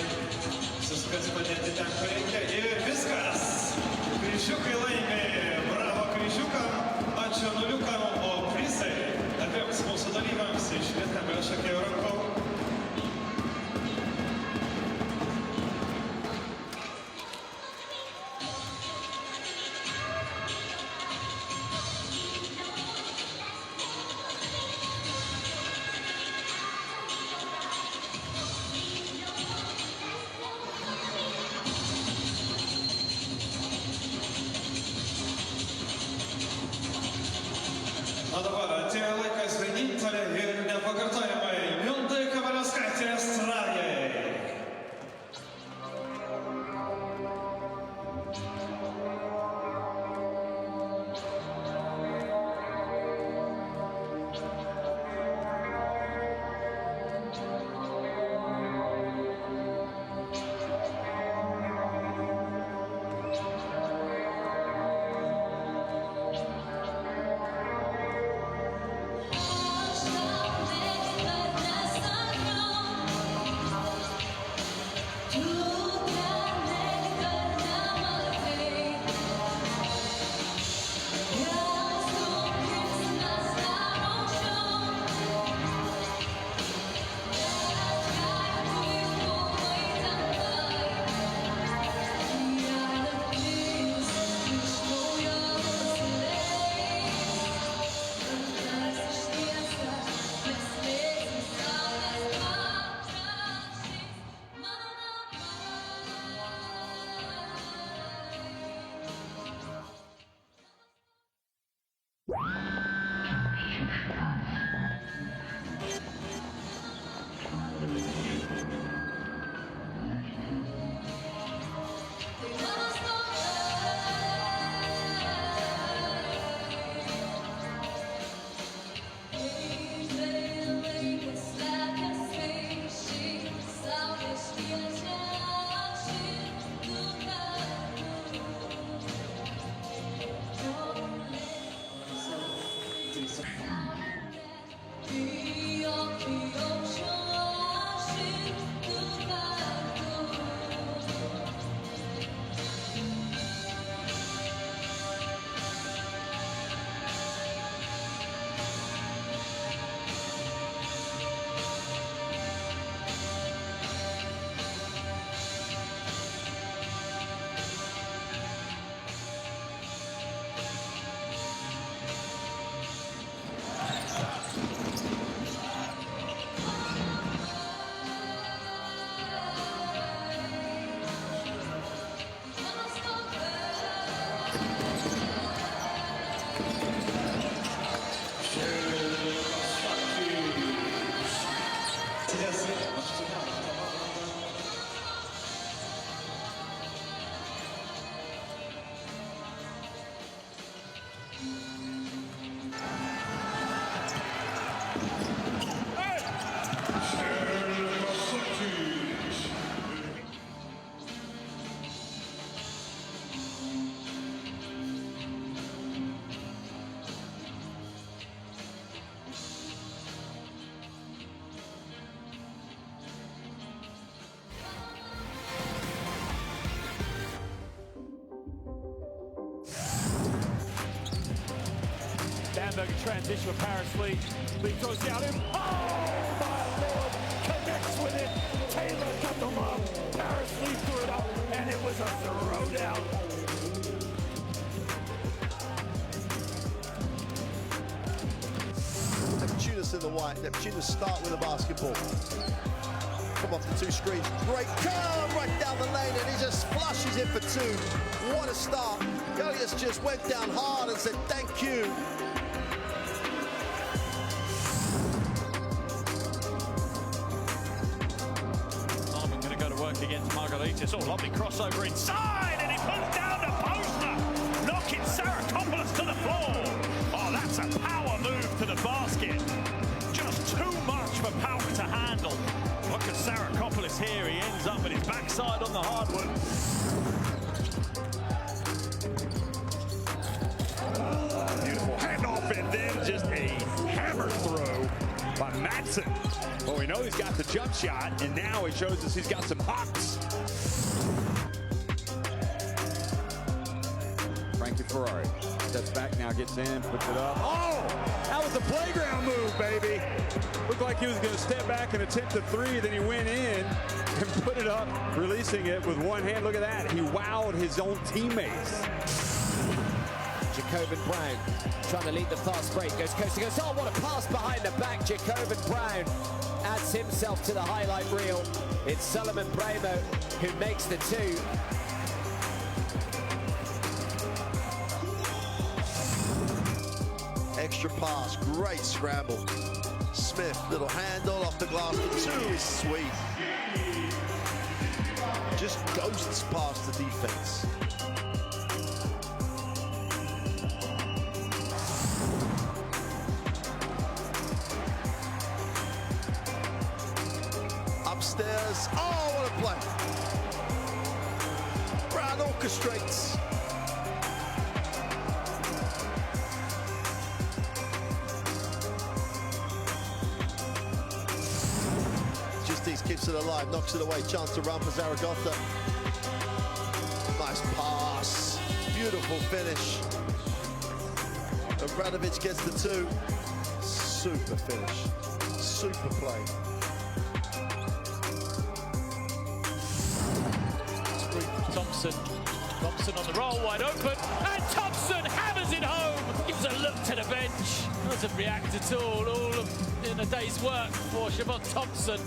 susukasi padėti ten, kur reikia. Ir viskas. Kryžiukai laimi. Bravo kryžiukam. Ačiū nuliukam. O prizai abiems mūsų dalyviams iš Lietkabelis šokėjų rankų. Bamberger transition with Paris Lee. Lee throws down him. Oh my lord! Connects with it. Taylor cut them off. Paris Lee threw it up, and it was a throwdown. Neptunus in the white. Neptunus start with a basketball. Come off the two screens. Great curve right down the lane, and he just flushes it for two. What a start. Goliath just went down hard and said thank you. Armin going to go to work against Margaritis. Oh, lovely crossover inside, and he puts down the poster, knocking Sarakopoulos to the floor. Oh, that's a power move to the basket. Just too much for Pauk to handle. Look at Sarakopoulos here. He ends up with his backside on the hardwood. Beautiful handoff, and then just a hammer throw by Madsen. Well, we know he's got the jump shot, and now he shows us he's got some hops. Frankie Ferrari steps back now, gets in, puts it up. Oh, that was a playground move, baby. Looked like he was going to step back and attempt a three, then he went in and put it up, releasing it with one hand. Look at that. He wowed his own teammates. Jacobin Brown trying to lead the fast break, goes coast to coast. Oh, what a pass behind the back. Jacobin Brown adds himself to the highlight reel. It's Solomon Bramo who makes the two. Extra pass, great scramble. Smith, little handle off the glass. The two is sweet. Just ghosts past the defense. Upstairs. Oh, what a play. Brown orchestrates. Keeps it alive, knocks it away, chance to run for Zaragoza. Nice pass, beautiful finish. Obradovic gets the two. Super finish, super play. Thompson on the roll, wide open, and Thompson hammers it home. Gives a look to the bench. Doesn't react at all in a day's work for Siobhan Thompson.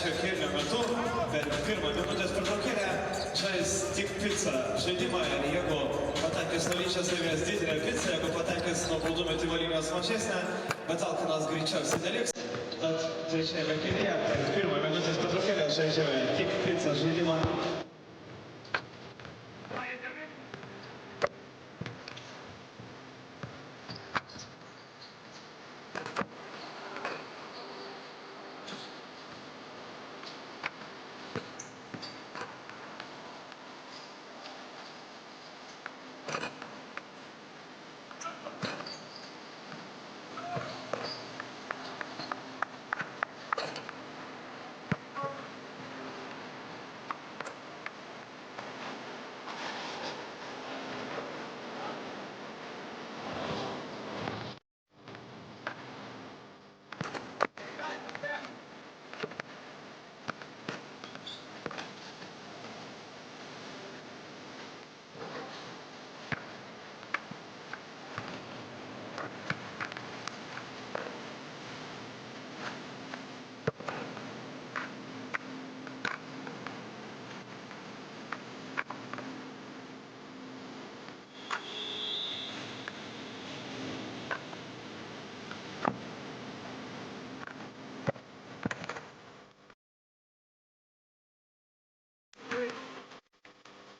trečio kėlinio metu, per pirmą minutės pertraukėlę žais tik picą žaidimą ir jeigu pataikys nuvyčias laimės didelę picą, jeigu pataikys nuo baudų metimo linijos mažesnę, bet Alkanas greičiausiai neliks. Tad trečiame kėlyje per pirmą minutės pertraukėlę žaidžiame tik picą žaidimą.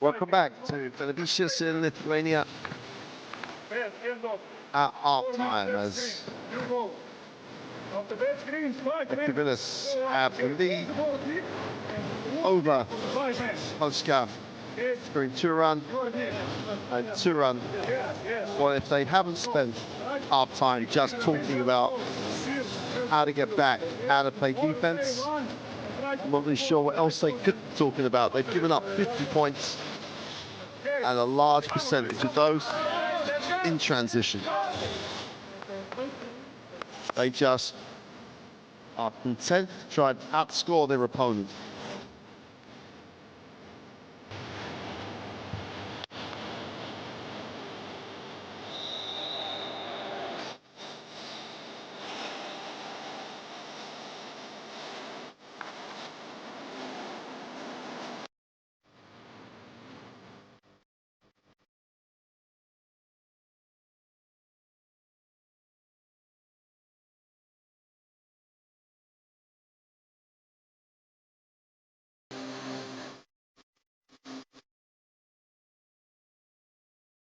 Welcome back to Lietkabelis in Lithuania at half-time as Lietkabelis have the lead over Polski Cukier Torun and Torun. Well, if they haven't spent half-time just talking about how to get back, how to play defense, I'm not really sure what else they could be talking about. They've given up 50 points and a large percentage of those in transition. They just are content to try and outscore their opponent.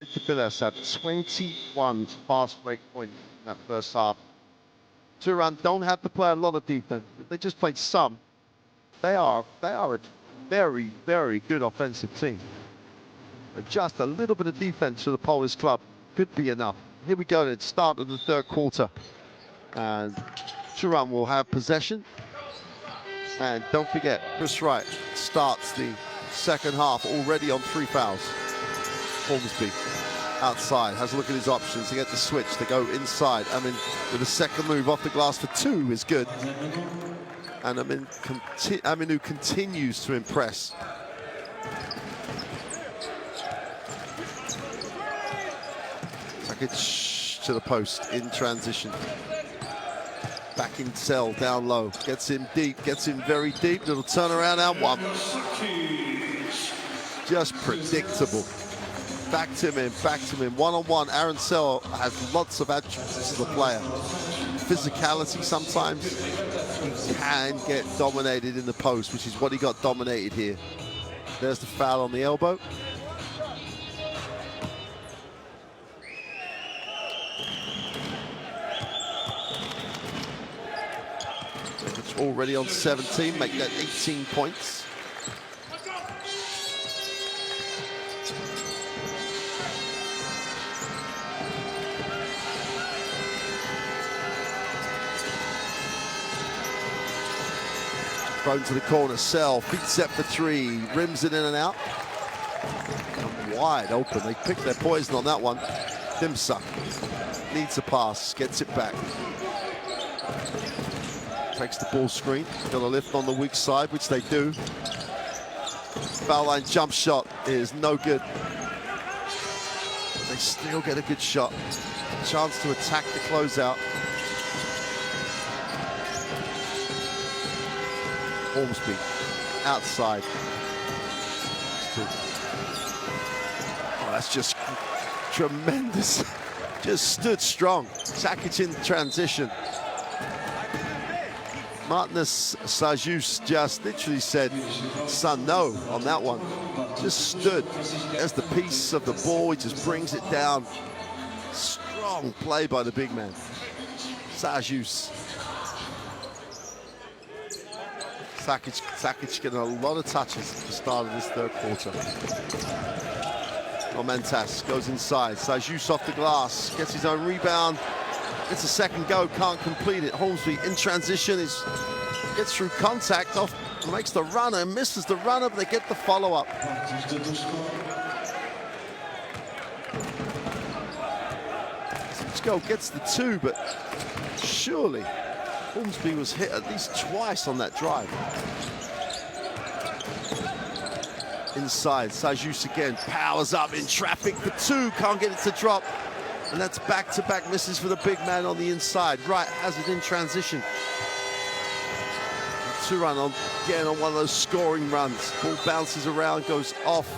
Lietkabelis had 21 fast break points in that first half. Torun don't have to play a lot of defense. They just played some. They are a very, very good offensive team. But just a little bit of defense for the Polish club could be enough. Here we go at the start of the third quarter. And Torun will have possession. And don't forget, Chris Wright starts the second half already on 3 fouls. Ormsby outside, has a look at his options. They get the switch, they go inside. With a second move off the glass for 2 is good. And Aminu continues to impress. Takic to the post in transition. Back in cell, down low. Gets him deep, gets him very deep. Little turnaround and one. Just predictable. Backed him in, one-on-one. Aaron Sell has lots of attributes as a player. Physicality sometimes. He can get dominated in the post, which is what he got dominated here. There's the foul on the elbow. It's already on 17, make that 18 points. Thrown to the corner, Sell, feet set for 3, rims it in and out. Wide open, they picked their poison on that one. Dimsa needs a pass, gets it back. Takes the ball screen, got a lift on the weak side, which they do. Foul line jump shot is no good. They still get a good shot. Chance to attack the closeout. Ormsby outside. Oh, that's just tremendous. Just stood strong. Sakic in transition. Martinez Sajus just literally said, son, no, on that one. Just stood. There's the piece of the ball. He just brings it down. Strong play by the big man. Sajus. Sakic getting a lot of touches at the start of this third quarter. Momentas goes inside. Sajus off the glass. Gets his own rebound. Gets a second go, can't complete it. Holmesby in transition, gets through contact, off, makes the runner, misses the runner, but they get the follow-up. Go gets the two, but surely Holmesby was hit at least twice on that drive. Inside, Sajus again, powers up in traffic for two, can't get it to drop. And that's back-to-back misses for the big man on the inside. Right, has it in transition. Torun again on one of those scoring runs. Ball bounces around, goes off.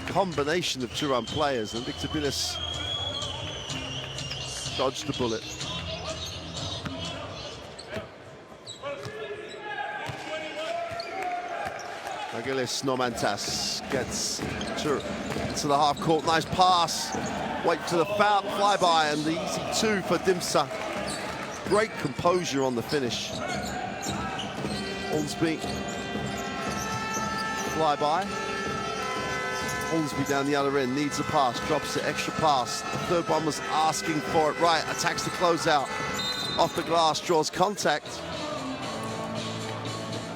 Combination of Torun players, and Lietkabelis dodged the bullet. Lietkabelis, Normantas gets into the half court, nice pass. Wait to the foul, flyby, and the easy two for Dimsa. Great composure on the finish. Ormsby, flyby. Ormsby down the other end, needs a pass, drops it, extra pass. The third one was asking for it, right, attacks the closeout. Off the glass, draws contact.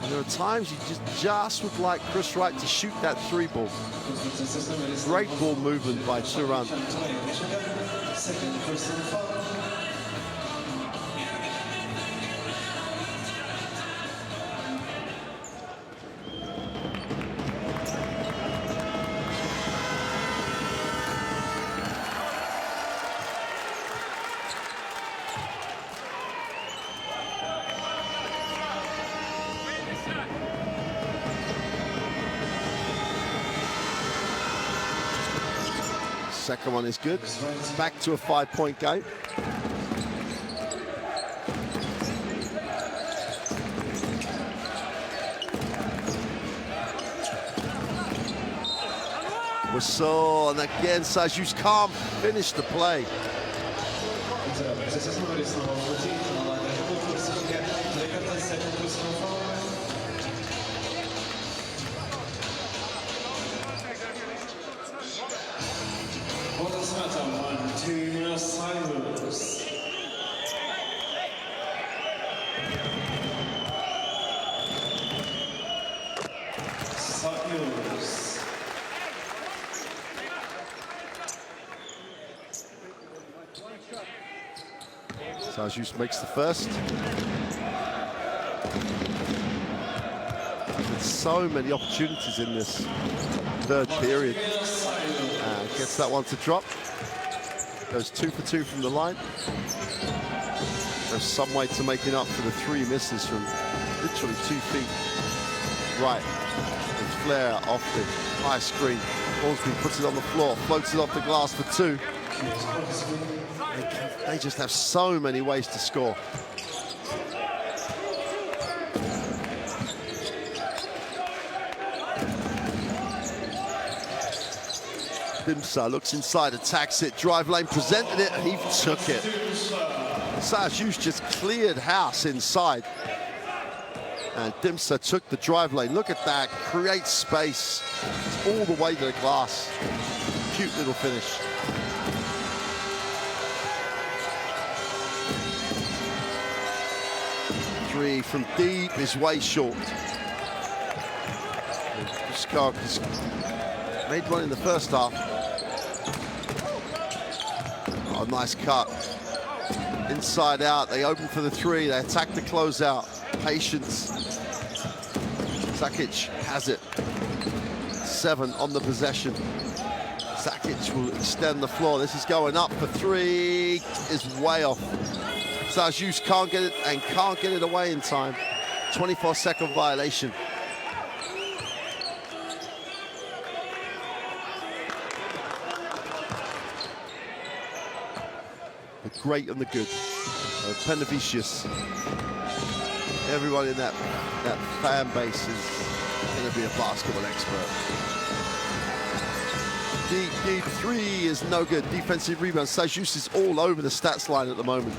And there are times you just would like Chris Wright to shoot that three ball. Great ball movement by Torun. Second one is good. Back to a 5-point game. Whistle, and again, Sajus can't finish the play. Sajus makes the first. There's so many opportunities in this third period. Gets that one to drop. Goes 2 for 2 from the line. There's some way to making up for the three misses from literally 2 feet. Right. And Flair off the high screen. Ormsby puts it on the floor, floats it off the glass for 2. They just have so many ways to score. Dimsa looks inside, attacks it, drive lane, presented it, and he took it. Sajus just cleared house inside. And Dimsa took the drive lane. Look at that, creates space. It's all the way to the glass. Cute little finish. Three from deep is way short. Skog has made one in the first half. Oh, nice cut. Inside out, they open for the three, they attack the closeout. Patience. Sakic has it. 7 on the possession. Sakic Sakic will extend the floor. This is going up for three. Is way off. Sajus can't get it and can't get it away in time. 24-second violation. The great and the good. Penavicius. Everyone in that fan base is going to be a basketball expert. Deep three is no good. Defensive rebound. Sajus is all over the stats line at the moment.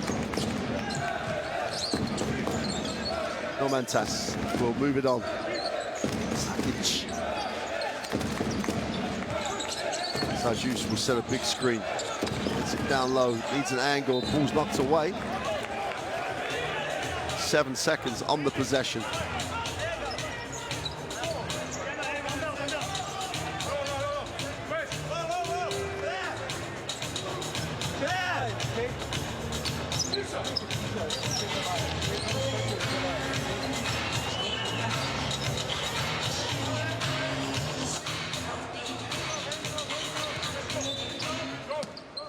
Normantas will move it on. Sakic. Sajus will set a big screen. Gets it down low. Needs an angle. Ball's knocked away. 7 seconds on the possession.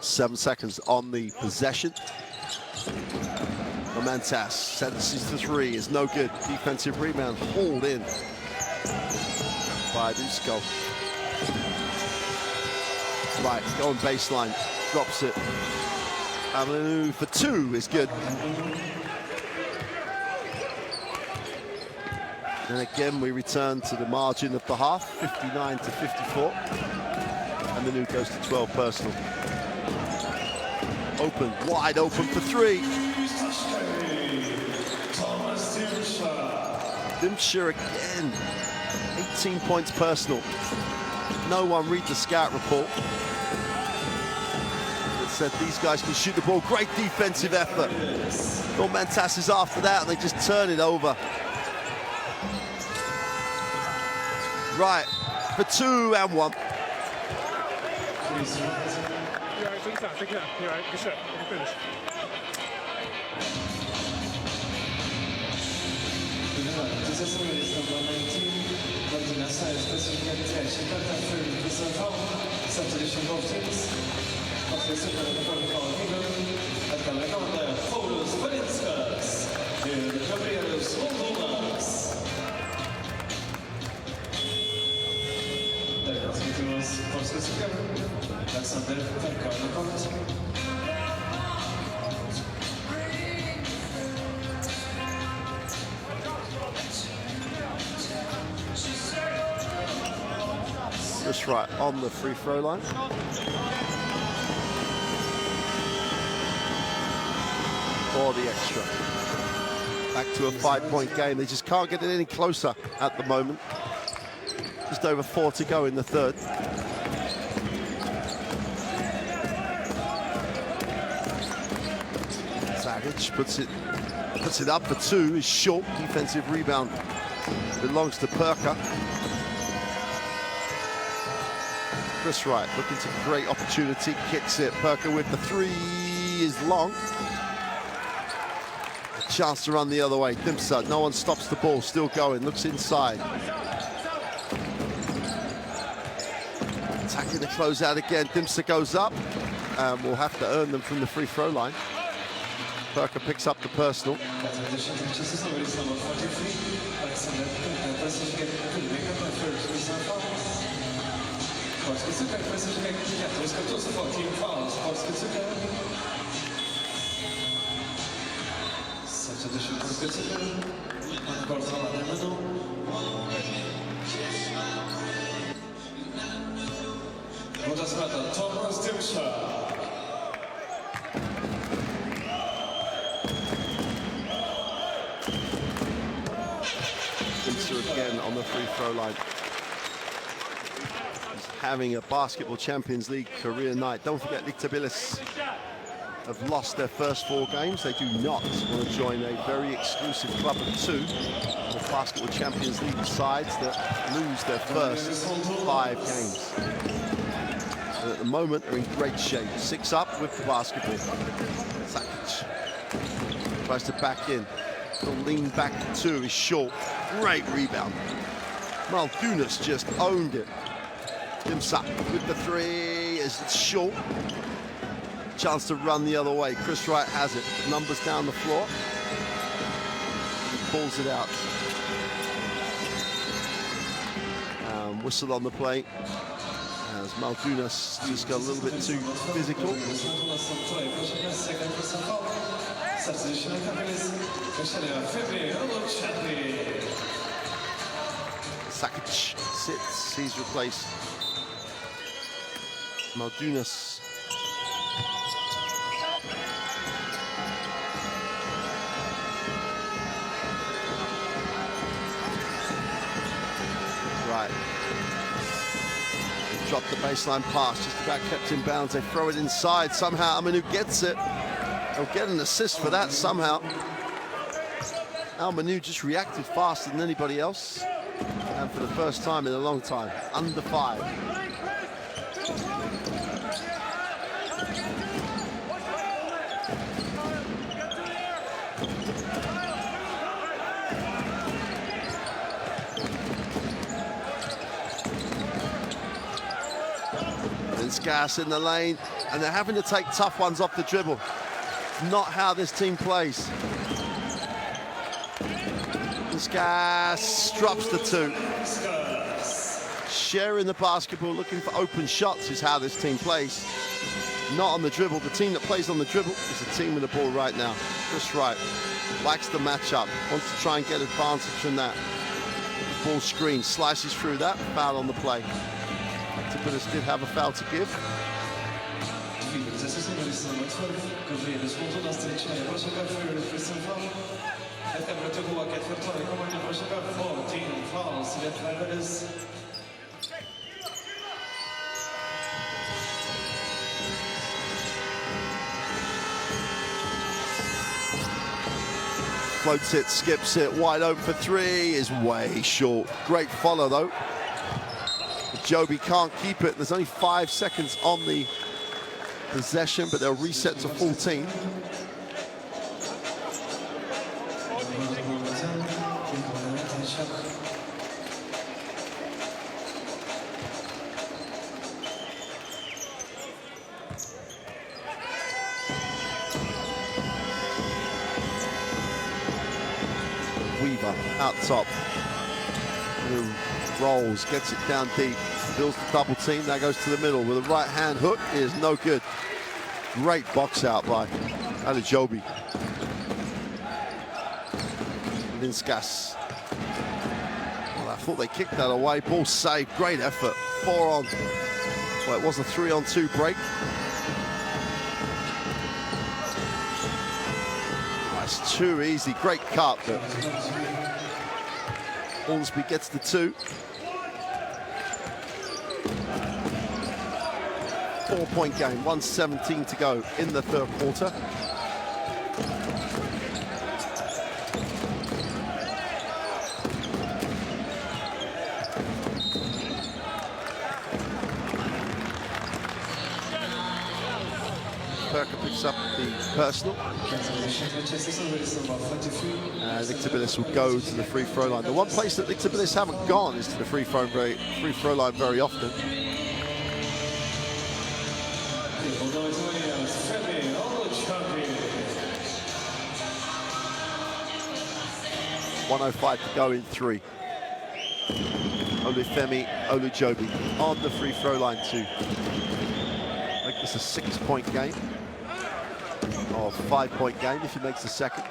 Seven seconds on the possession. Normantas sentences the three is no good. Defensive rebound hauled in by Dusko. Right, going baseline, drops it. Avenue for two is good. And again, we return to the margin of the half, 59 to 54. And the new goes to 12 personal. Open, wide open for three. Dimsha again, 18 points personal. No one read the scout report. It said these guys can shoot the ball. Great defensive effort. Normantas is after that and they just turn it over. Right, for 2 and 1. Polski Cukier Torun. Just right on the free throw line. For the extra. Back to a 5-point game. They just can't get it any closer at the moment. Just over 4 to go in the third. Sakic puts it up for 2. Is short. Defensive rebound belongs to Perka. Chris Wright looking to great opportunity, kicks it. Perka with the 3 is long. A chance to run the other way. Dimsa, no one stops the ball, still going, looks inside. Attacking the closeout again. Dimsa goes up and will have to earn them from the free throw line. Perka picks up the personal. Polski Cukier Torun. 14 fouls. Polski Cukier. Substitution Polski Cukier. Kontrola menu. Woda zmiata. Thomas Dimsha. Dimsha again on the free throw line. Having a basketball Champions League career night. Don't forget, Lietkabelis have lost their first 4 games. They do not want to join a very exclusive club of 2 of basketball Champions League sides that lose their first 5 games. And at the moment, they're in great shape. 6 up with the basketball. Sakic tries to back in. The lean back to 2 is short. Great rebound. Maldunas just owned it. Dimsa with the 3 is is short. Chance to run the other way. Chris Wright has it. Numbers down the floor. He pulls it out. Whistle on the play. As Maldunas just got a little bit too physical. Sakic sits, he's replaced. Maldunas. Right. They drop the baseline pass, just about kept in bounds. They throw it inside. Somehow Amanu gets it. They'll get an assist for that somehow. Amanu just reacted faster than anybody else. And for the first time in a long time, under 5. Gas in the lane, and they're having to take tough ones off the dribble. It's not how this team plays. Gas drops the 2. Sharing the basketball, looking for open shots is how this team plays. Not on the dribble. The team that plays on the dribble is the team with the ball right now. Chris Wright likes the matchup, wants to try and get advantage from that. Ball screen, slices through that, foul on the play. Lietkabelis did have a foul to give. Floats it, skips it, wide open for 3, is way short. Great follow though. Joby can't keep it. There's only 5 seconds on the possession, but they'll reset to 14. Weaver out top. Rolls, gets it down deep. Builds the double team, that goes to the middle with a right hand hook, is no good. Great box out by Joby. Linskas. Well, I thought they kicked that away. Ball saved, great effort. 4 on. Well, it was a 3-on-2 break. That's too easy, great cut. But Hornsby gets the 2. 4-point game, 1:17 to go in the 3rd quarter. Perker picks up the personal. Lietkabelis will go to the free throw line. The one place that Lietkabelis haven't gone is to the free throw line very often. 1:05 to go in 3. Olufemi Olujobi on the free throw line too. I think it's a 6-point game, or 5-point game if he makes the second.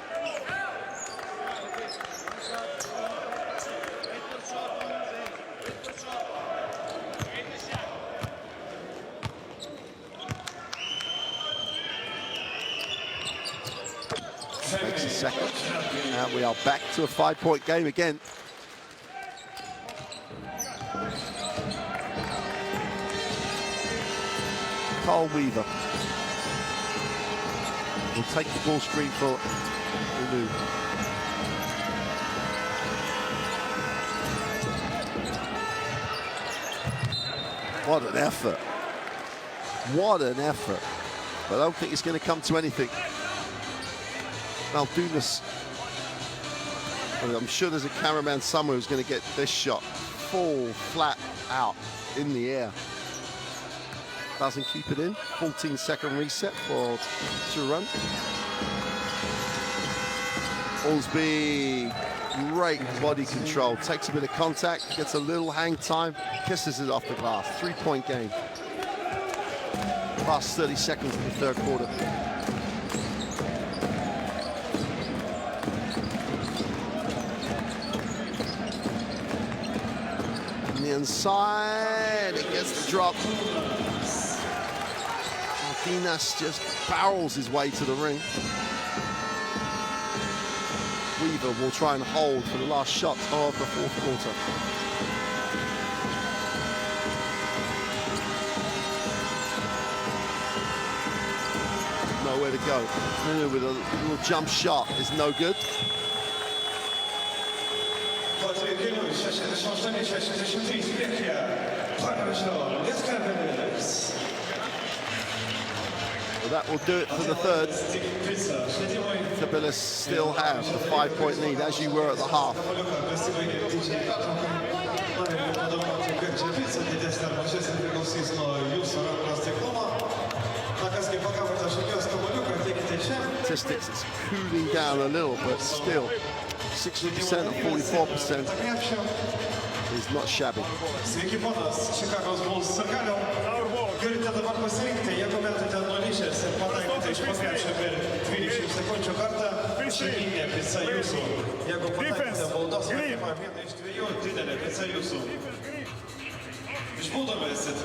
Makes the second, and we are back to a 5-point game again. Carl Weaver will take the ball screen for Ulu. What an effort. What an effort. But I don't think it's going to come to anything. Maldunas, I'm sure there's a cameraman somewhere who's going to get this shot. Fall flat out in the air. Doesn't keep it in. 14-second reset for Torun. Allsby, great body control. Takes a bit of contact, gets a little hang time, kisses it off the glass. 3-point game. Last 30 seconds of the third quarter. On the inside, it gets the drop. Martinez just barrels his way to the ring. Weaver will try and hold for the last shot of the fourth quarter. Nowhere to go. Miller with a little jump shot is no good. Well, that will do it for the third. Lietkabelis still have the 5-point lead, as you were at the half. Statistics, it's cooling down a little, but still 60% or 44% is not shabby. Turite dabar pasirinkti, jeigu metate nulišės ir pataikote iš paskaičio per 20 sekundžių kartą, šeiminė pica jūsų. Jeigu pataikote baudos metimą vieną iš dviejų, didelė pica jūsų. Išbūdome esit.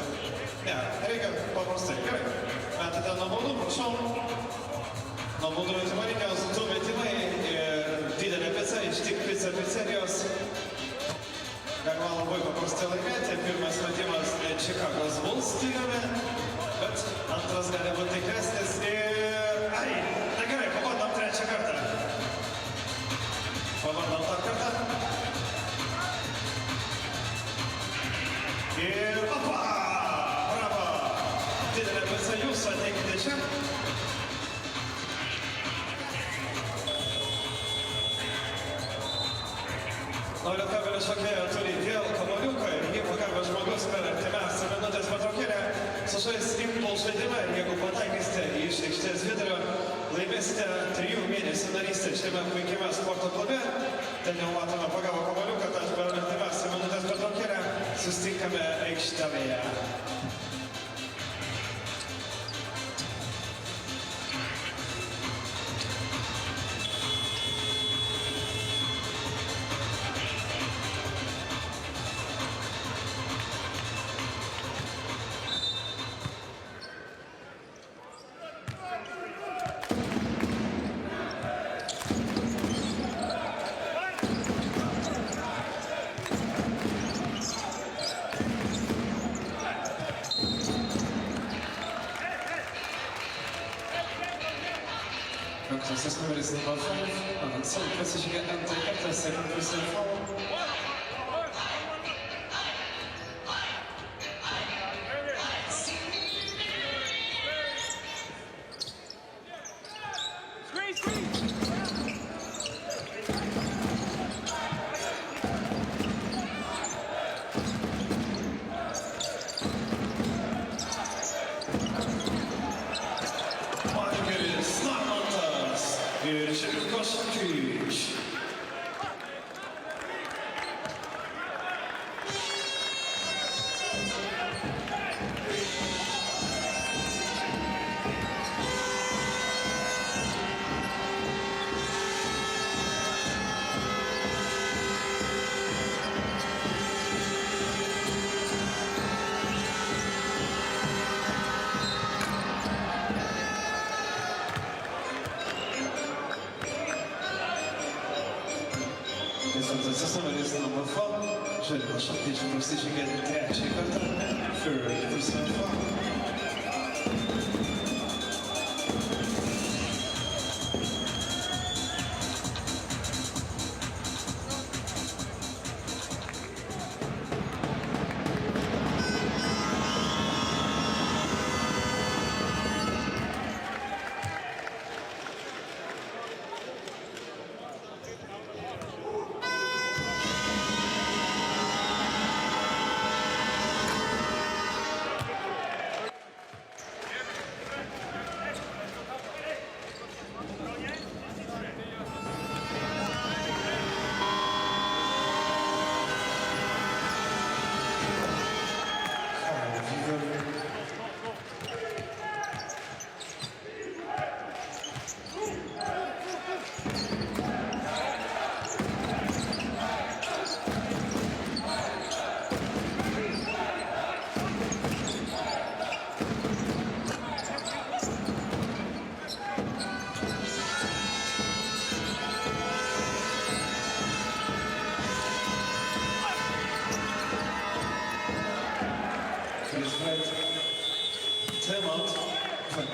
Ne, reikia paprastai. Gerai. Metate nuo baudų, prašau. Nuo baudų metimą reikia 2 metimai ir didelė pica, ištik pica pizzerijos. Galima labai paprastai laimėti. Pirmas metimas Čikagos Bulls stiliumi, bet antras gali būti tikresnis ir... Ai, na gerai, pabandom trečią kartą. Pabandom tą kartą. Ir opa! Bravo! Didelė pica jūsų, ateikite čia. Lietkabelis šokėja turi vėl kamuoliuką ir jį pagavęs žmogus per artimiausią minutės pertraukėlę sužais impulsų žaidimą ir jeigu pataikysite iš aikštės vidurio, laimėsite 3 mėnesių narystę šiame puikiame sporto klube. Ten jau matome pagavo kamuoliuką, tad per artimiausią minutės pertraukėlę susitinkame aikštelėje. Das ist Nummer 5, und so plötzlich entdeckt das second percent foul. Number 4, je vais chanter, je pense que je gagne 3 kartą. Third percent foul.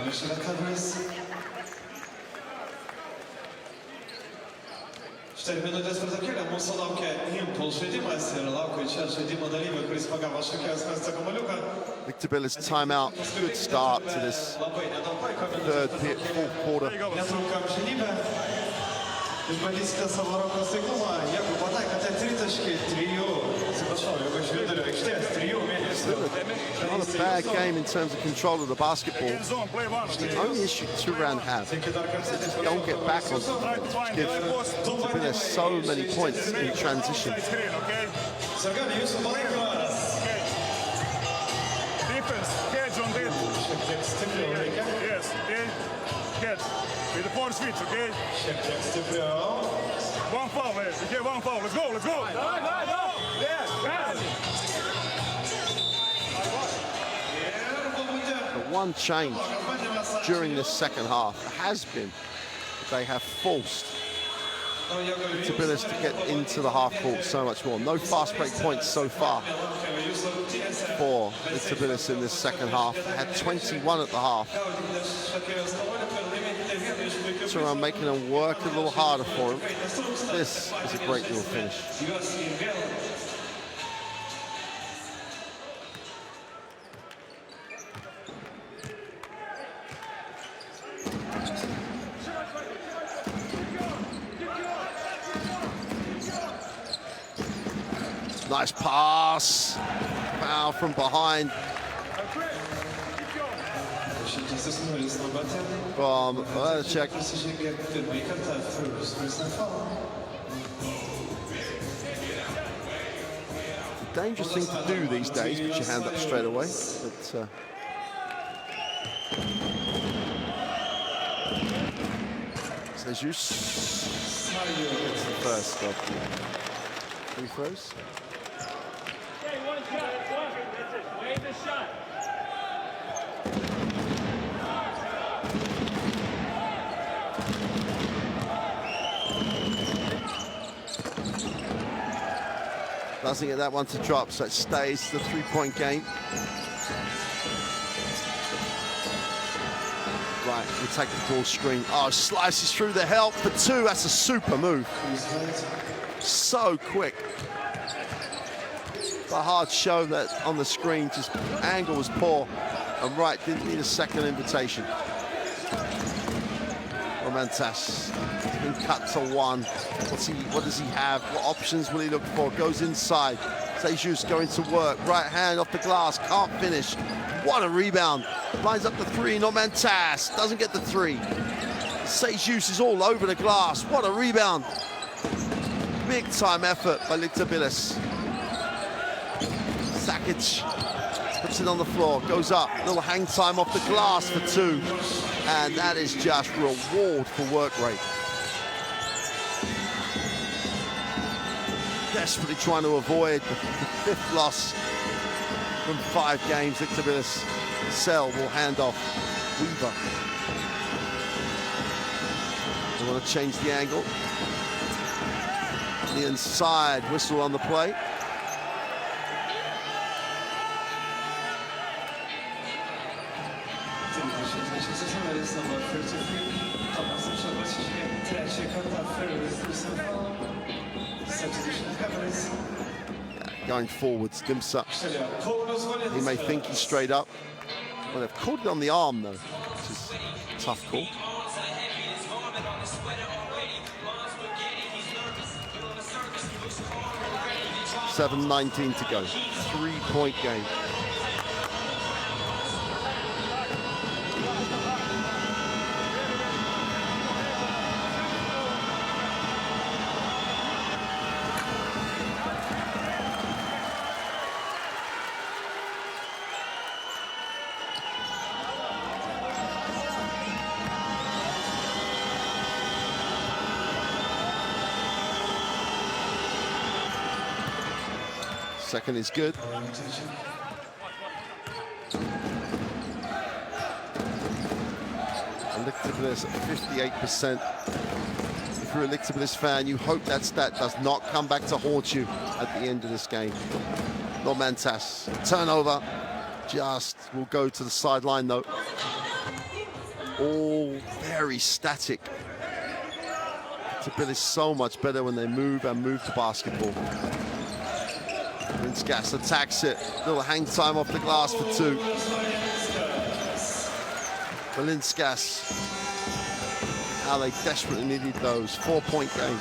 Lietkabelis. 4 minutės pertraukėlė, mūsų laukia impulsų žaidimas ir laukia čia žaidimo dalyvio, kuris pagavo šokėjos mestą kamuoliuką. Lietkabelis timeout. Good start to this fourth quarter. Netrunkam žaidimą. Išbandysite savo rankos taiklumą. Jeigu pataikote tritaškį, 3, atsiprašau, jeigu iš vidurio aikštės, 3 mėnesių. Not a bad game in terms of control of the basketball. The only issue two-round have is they don't get back on give Lietkabelis so many points in transition. Sargani, jūsų palaikymas. Defense, catch on this. Šiek tiek stipriau reikia. Yes, okay. Catch. With the force switch, okay? Šiek tiek stipriau. One foul, man. Okay, one foul. Let's go, let's go. Yes, The one change during this second half has been they have forced Lietkabelis to get into the half court so much more. No fast break points so far for Lietkabelis in this second half. Had 21 at the half. Torun making them work a little harder for him. This is a great little finish. Nice pass. Foul from behind. From check. Dangerous thing to do these days, put your hand up straight away. But Jesus gets the first of free throws. Okay, one shot, one. That's it. Wave the shot. Doesn't get that one to drop, so it stays the three-point game. Right, we take the ball screen. Oh, slices through the help for 2. That's a super move. So quick. The hard show that on the screen, just angle was poor. And right, didn't need a second invitation. Romantas been cut to 1. What does he have? What options will he look for? Goes inside. Sejus going to work. Right hand off the glass. Can't finish. What a rebound. Lines up the 3. Romantas doesn't get the 3. Sejus is all over the glass. What a rebound. Big time effort by Lietkabelis. Sakic puts it on the floor. Goes up. Little hang time off the glass for 2. And that is just reward for work rate. Desperately trying to avoid the 5th loss from 5 games. Lietkabelis. Sell will hand off. Weaver. They want to change the angle. The inside whistle on the play. Going forwards, Dimsa. He may think he's straight up. Well, they've called it on the arm, though, which is a tough call. 7:19 to go. 3-point game. Second is good. Lietkabelis at 58%. If you're a Lietkabelis fan, you hope that stat does not come back to haunt you at the end of this game. Romantas, turnover, just will go to the sideline though. all very static. Lietkabelis so much better when they move and move the basketball. Linskas attacks it. Little hang time off the glass for 2. Linskas, how they desperately needed those. 4-point game.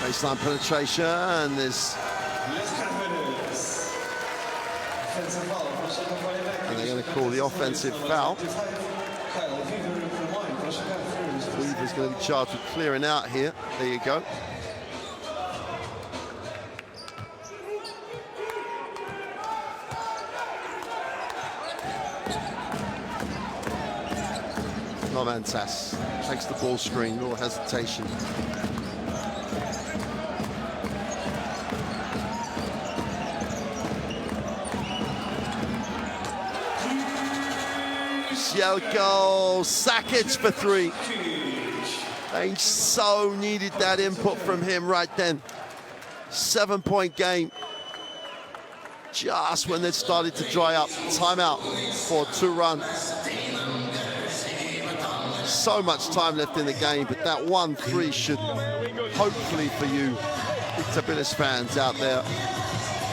Baseline penetration, and there's... And they're going to call the offensive foul. Weaver's going to be charged with clearing out here. There you go. Nomantas takes the ball screen, little hesitation. Jelko, Sakic for 3. They so needed that input from him right then. 7-point game. Just when they started to dry up. Timeout for Torun. So much time left in the game, but that 1-3 should, hopefully for you, Lietkabelis fans out there,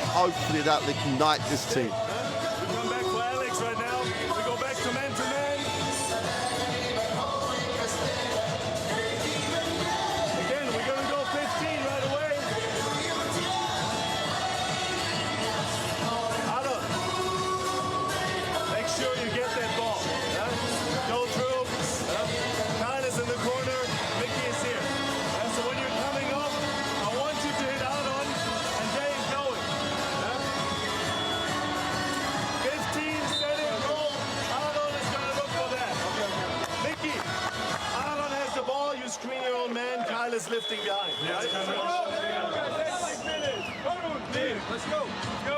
hopefully that will ignite this team. Lifting behind. Right? Let's go. Go.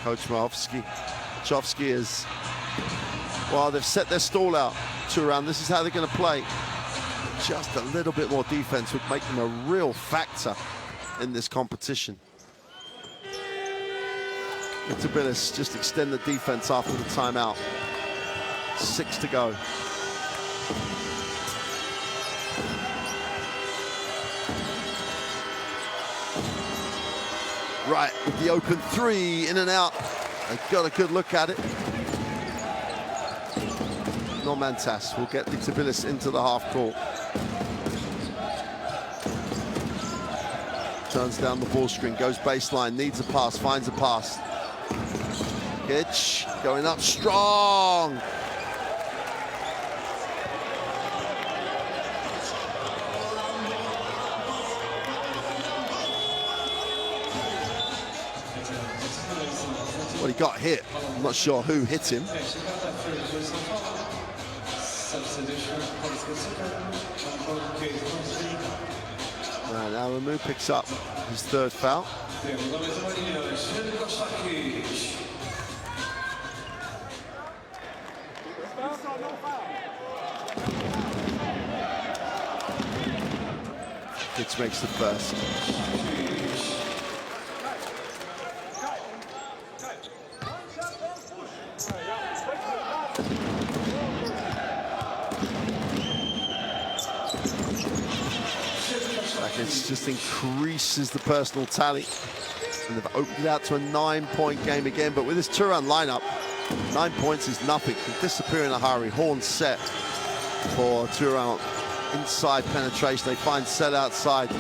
Coach Machovsky is, well, they've set their stall out to around. This is how they're going to play. Just a little bit more defense would make them a real factor in this competition. Lietkabelis just extend the defense after the timeout. 6 to go. Right, with the open 3, in and out. They got a good look at it. Nomantas will get Lietkabelis into the half court. Turns down the ball screen, goes baseline, needs a pass, finds a pass. Hitch going up strong. Well, he got hit. I'm not sure who hit him. And now Ramu picks up his 3rd foul. Hitch makes the first. It just increases the personal tally. And they've opened it out to a 9-point game again. But with this Torun lineup, 9 points is nothing. Can disappear in a hurry. Horn set for Torun. Inside penetration. They find set outside.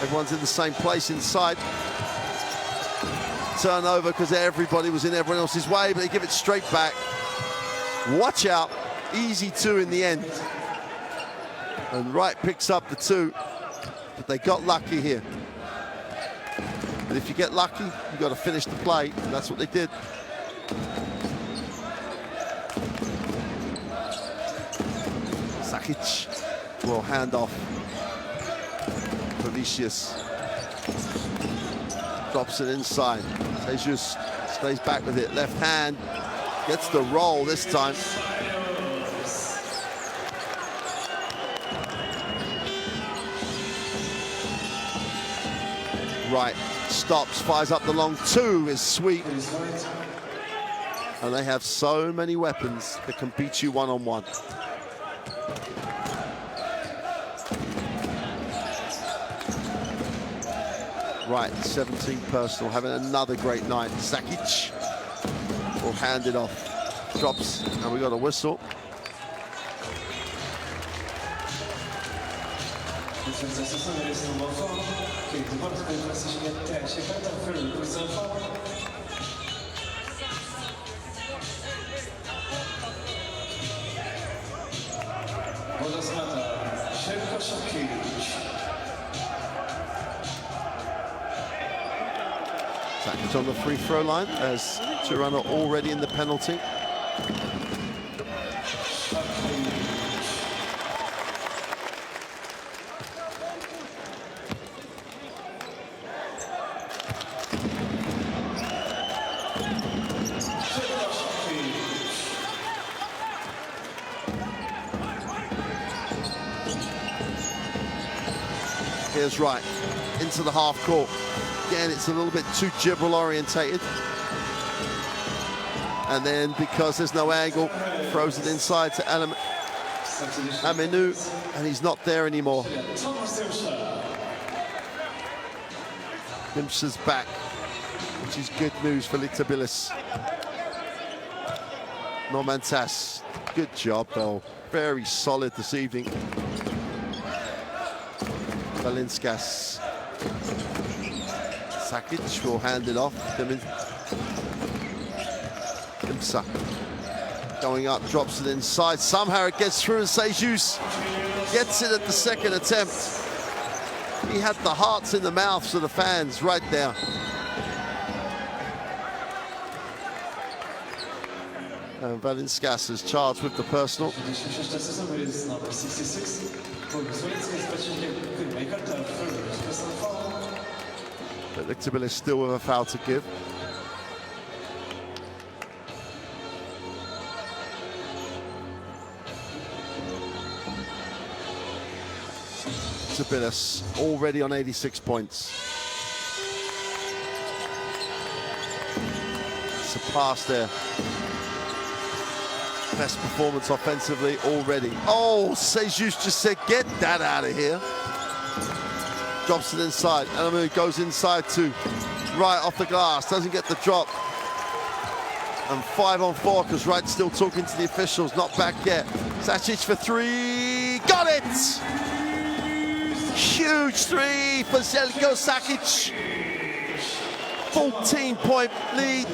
Everyone's in the same place inside. Turnover because everybody was in everyone else's way, but they give it straight back. Watch out. Easy 2 in the end. And Wright picks up the 2. But they got lucky here. But if you get lucky, you've got to finish the play. And that's what they did. Sakic will hand off. Felicius drops it inside. Jesus stays back with it. Left hand. Gets the roll this time. Right, stops, fires up the long two is sweet. And they have so many weapons that can beat you one-on-one. Right, 17 personal, having another great night. Sakic will hand it off. Drops, and we got a whistle. Sakic on the free throw line as Torun are already in the penalty. Here's Wright into the half court. Again, it's a little bit too dribble orientated. And then because there's no angle, throws it inside to Aminu, and he's not there anymore. Dimsa's back, which is good news for Lietkabelis. Normantas, good job though. Very solid this evening. Valinskas. Sakic will hand it off. Dimsa going up, drops it inside. Somehow it gets through, and Sejus gets it at the second attempt. He had the hearts in the mouths of the fans right there. And Valinskas is charged with the personal. But Lietkabelis still with a foul to give. Lietkabelis already on 86 points. Surpassed their best performance offensively already. Oh, Sejus just said, get that out of here. Drops it inside. Elamu goes inside to Wright off the glass. Doesn't get the drop. And 5-on-4 because Wright's still talking to the officials. Not back yet. Sakic for three. Got it! Huge three for Zeljko Sakic. 14-point lead.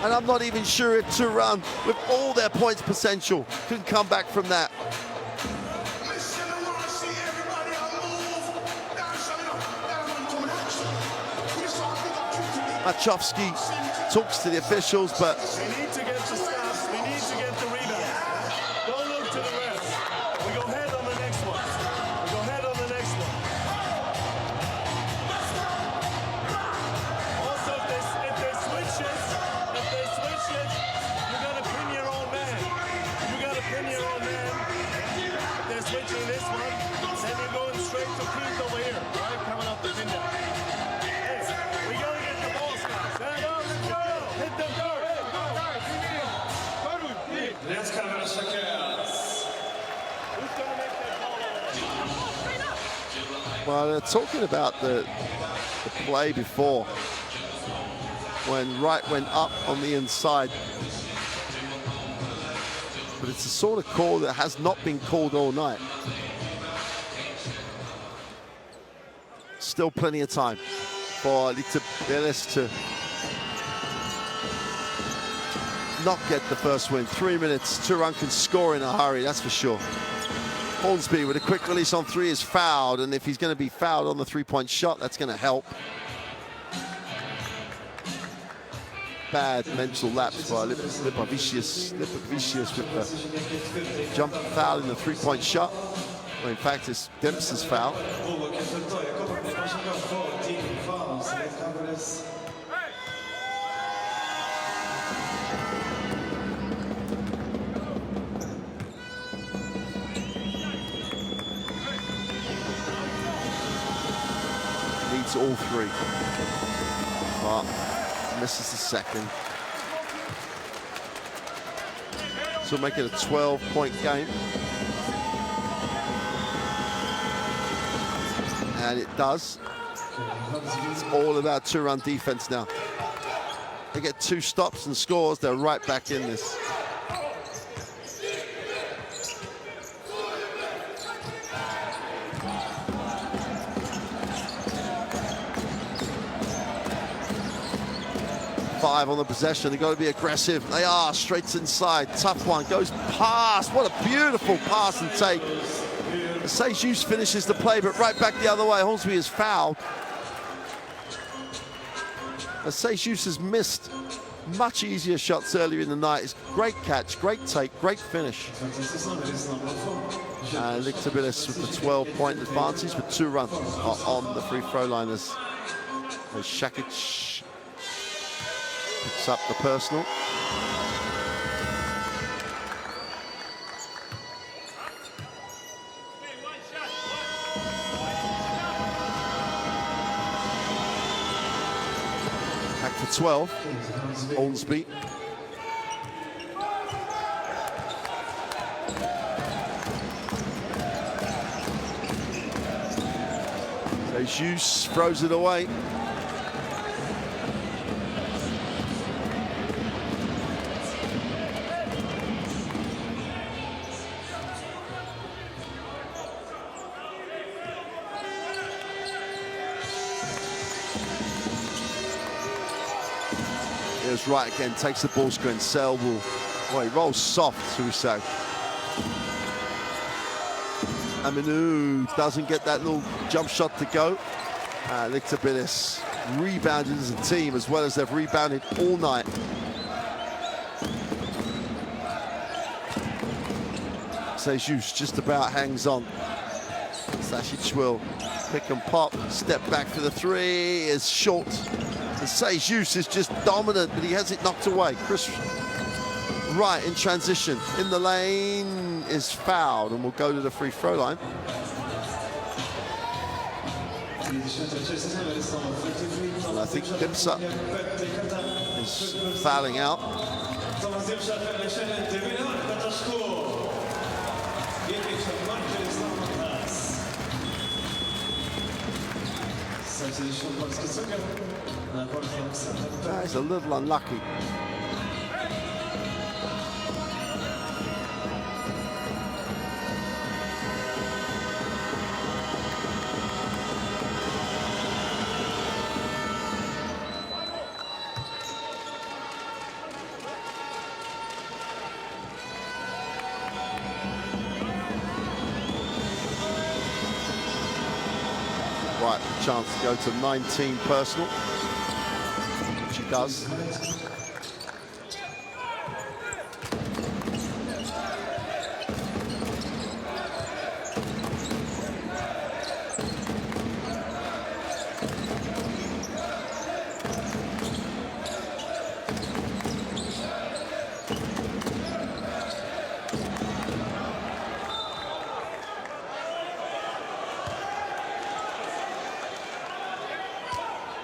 And I'm not even sure if Torun, with all their points potential, can come back from that. Machowski talks to the officials, but We need to get the stops. We need to get the rebound. Don't look to the rest. We go ahead on the next one. We go ahead on the next one. Also, if they switch it, you gotta pin your own man. You gotta pin your own man. If they're switching this one, then you're going straight to Keith over here, right? Coming up the window. We gotta get the ball stops. Stand up, let's go. Hit them guard. Lietkabelis against. Who's gonna make that ball? well, they're talking about the play before when Wright went up on the inside. But it's a sort of call that has not been called all night. Still plenty of time for Lietkabelis to not get the first win. 3 minutes. Torun can score in a hurry, that's for sure. Hornsby with a quick release on three is fouled, and if he's going to be fouled on the three-point shot, that's going to help. Bad mental lapse by Lietkabelis with the jump foul in the three-point shot. Well, in fact, it's Dempsey's foul. hits all three. But misses the second. So make it a 12-point game. And it does. It's all about two-run defense now. They get 2 stops and scores, they're right back in this. Five on the possession. They've got to be aggressive. They are. Straight inside. Tough one. Goes past. What a beautiful pass and take. Sejus finishes the play, but right back the other way. Hornsby is fouled. Sejus has missed much easier shots earlier in the night. It's great catch, great take, great finish. And Lietkabelis with the 12-point advantage with 2 runs on the free throw line as Šakić picks up the personal. Back for 12, Hornsby. Sejus throws it away. Here's right again, takes the ball screen, Selbel. Well, he rolls soft, shall we say. Aminu doesn't get that little jump shot to go. Lietkabelis rebounded as a team as well as they've rebounded all night. Sejus just about hangs on. Šakić will pick and pop, step back for the 3, is short. And Sejus is just dominant, but he has it knocked away. Chris Wright in transition, in the lane, is fouled and will go to the free throw line. And I think Dimsa is fouling out. He's a little unlucky. Right, chance to go to 19 personal, which he does.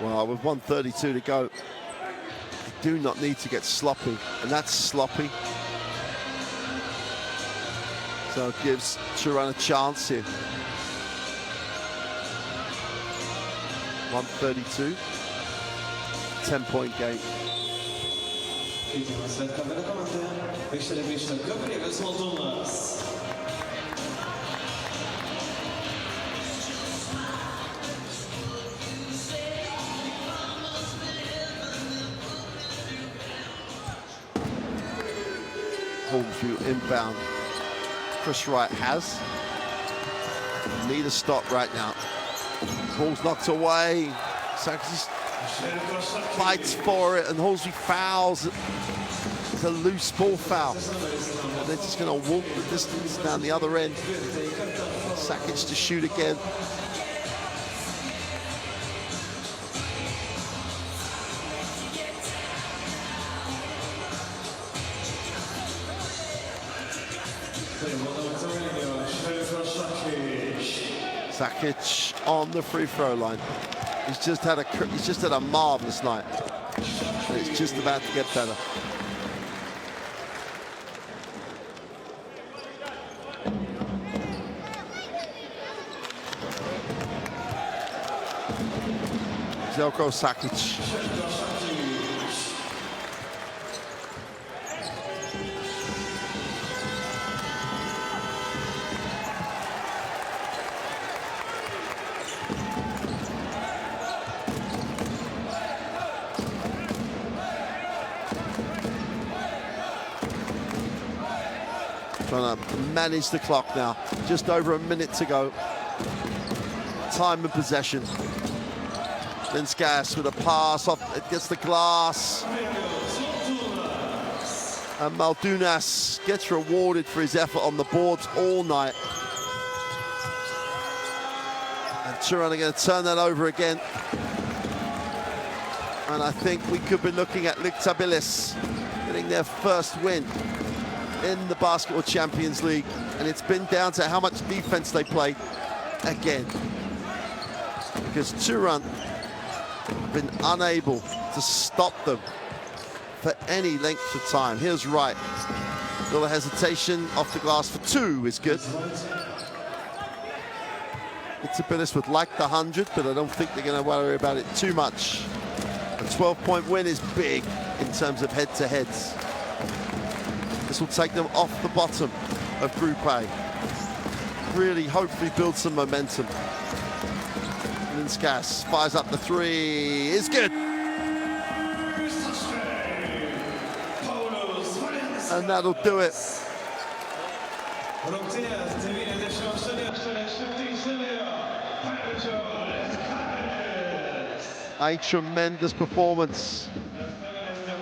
Well, with 1:32 to go, you do not need to get sloppy, and that's sloppy. So it gives Torun a chance here. 1:32, 10-point game. Hornsby inbound. Chris Wright has. Need a stop right now. Ball's knocked away. Šakić fights for it, and Hornsby fouls. It's a loose ball foul. And they're just going to walk the distance down the other end. Šakić to shoot again. Šakić on the free throw line. He's just had a marvelous night. And it's just about to get better. Zelko Sakic. Trying to manage the clock now. Just over a minute to go. Time and possession. Linskas with a pass off against the glass. And Maldunas gets rewarded for his effort on the boards all night. And Torun are going to turn that over again. And I think we could be looking at Lietkabelis getting their first win in the Basketball Champions League. And it's been down to how much defense they play again. Because Torun have been unable to stop them for any length of time. Here's Wright. Little hesitation off the glass for two is good. Lietkabelis would like the 100, but I don't think they're going to worry about it too much. A 12-point win is big in terms of head-to-heads. This will take them off the bottom of Group A. Really, hopefully, build some momentum. Linskas fires up the three. Is good. And that'll do it. A tremendous performance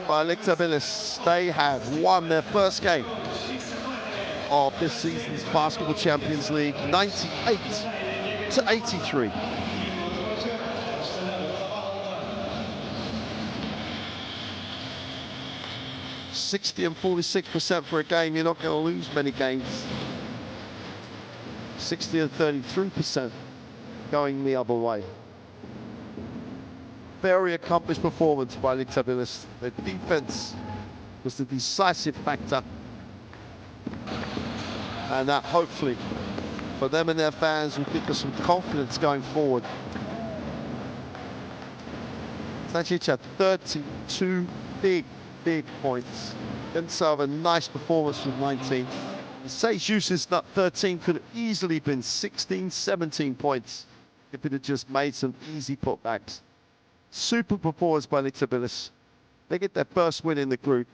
by Lietkabelis. They have won their first game of this season's Basketball Champions League, 98-83. (60 and 46% for a game. You're not going to lose many games. 60 and 33% going the other way. Very accomplished performance by Lietkabelis. Their defense was the decisive factor. And that hopefully, for them and their fans, will give us some confidence going forward. Sakic had 32 big points. Gensov a nice performance with 19. Sejus's 13 could have easily been 16, 17 points if it had just made some easy putbacks. Super performance by Lietkabelis. They get their first win in the group.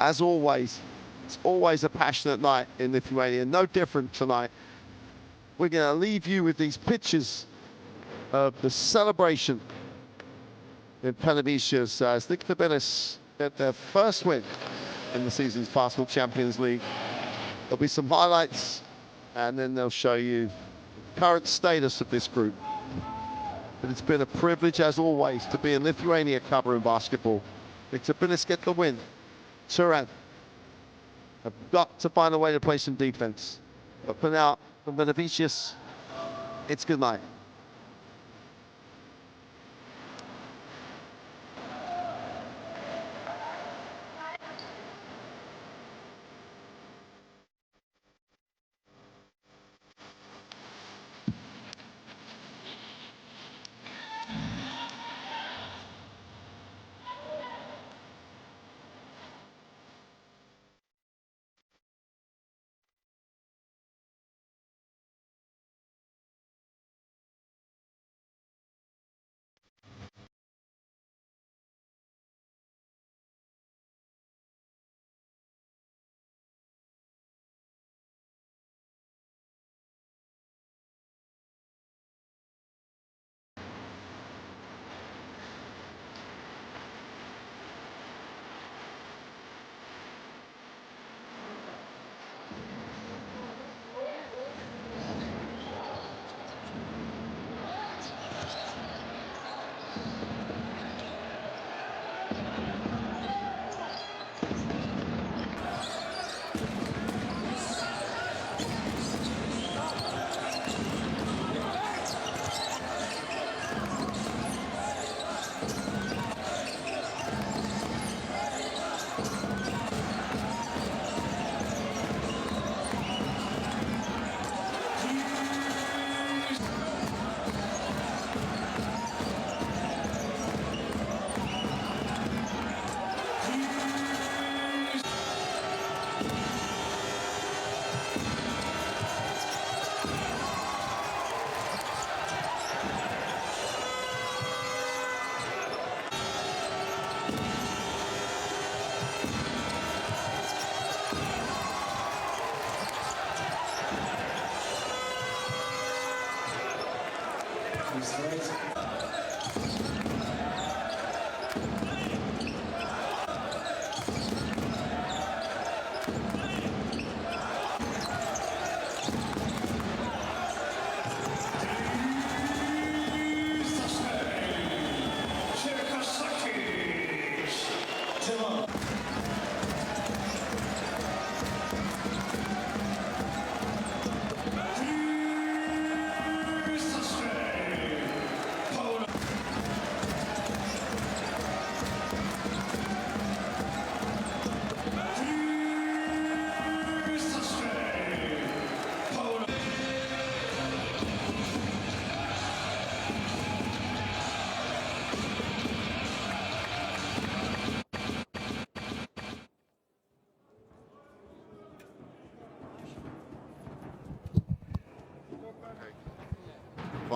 As always, it's always a passionate night in Lithuania. No different tonight. We're going to leave you with these pictures of the celebration in Pelevicius as Lietkabelis get their first win in the season's Basketball Champions League. There'll be some highlights, and then they'll show you the current status of this group. But it's been a privilege, as always, to be in Lithuania covering basketball. Lietkabelis get the win. Torun have got to find a way to play some defense. But for now, from Pelevicius, it's good night.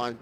Fine.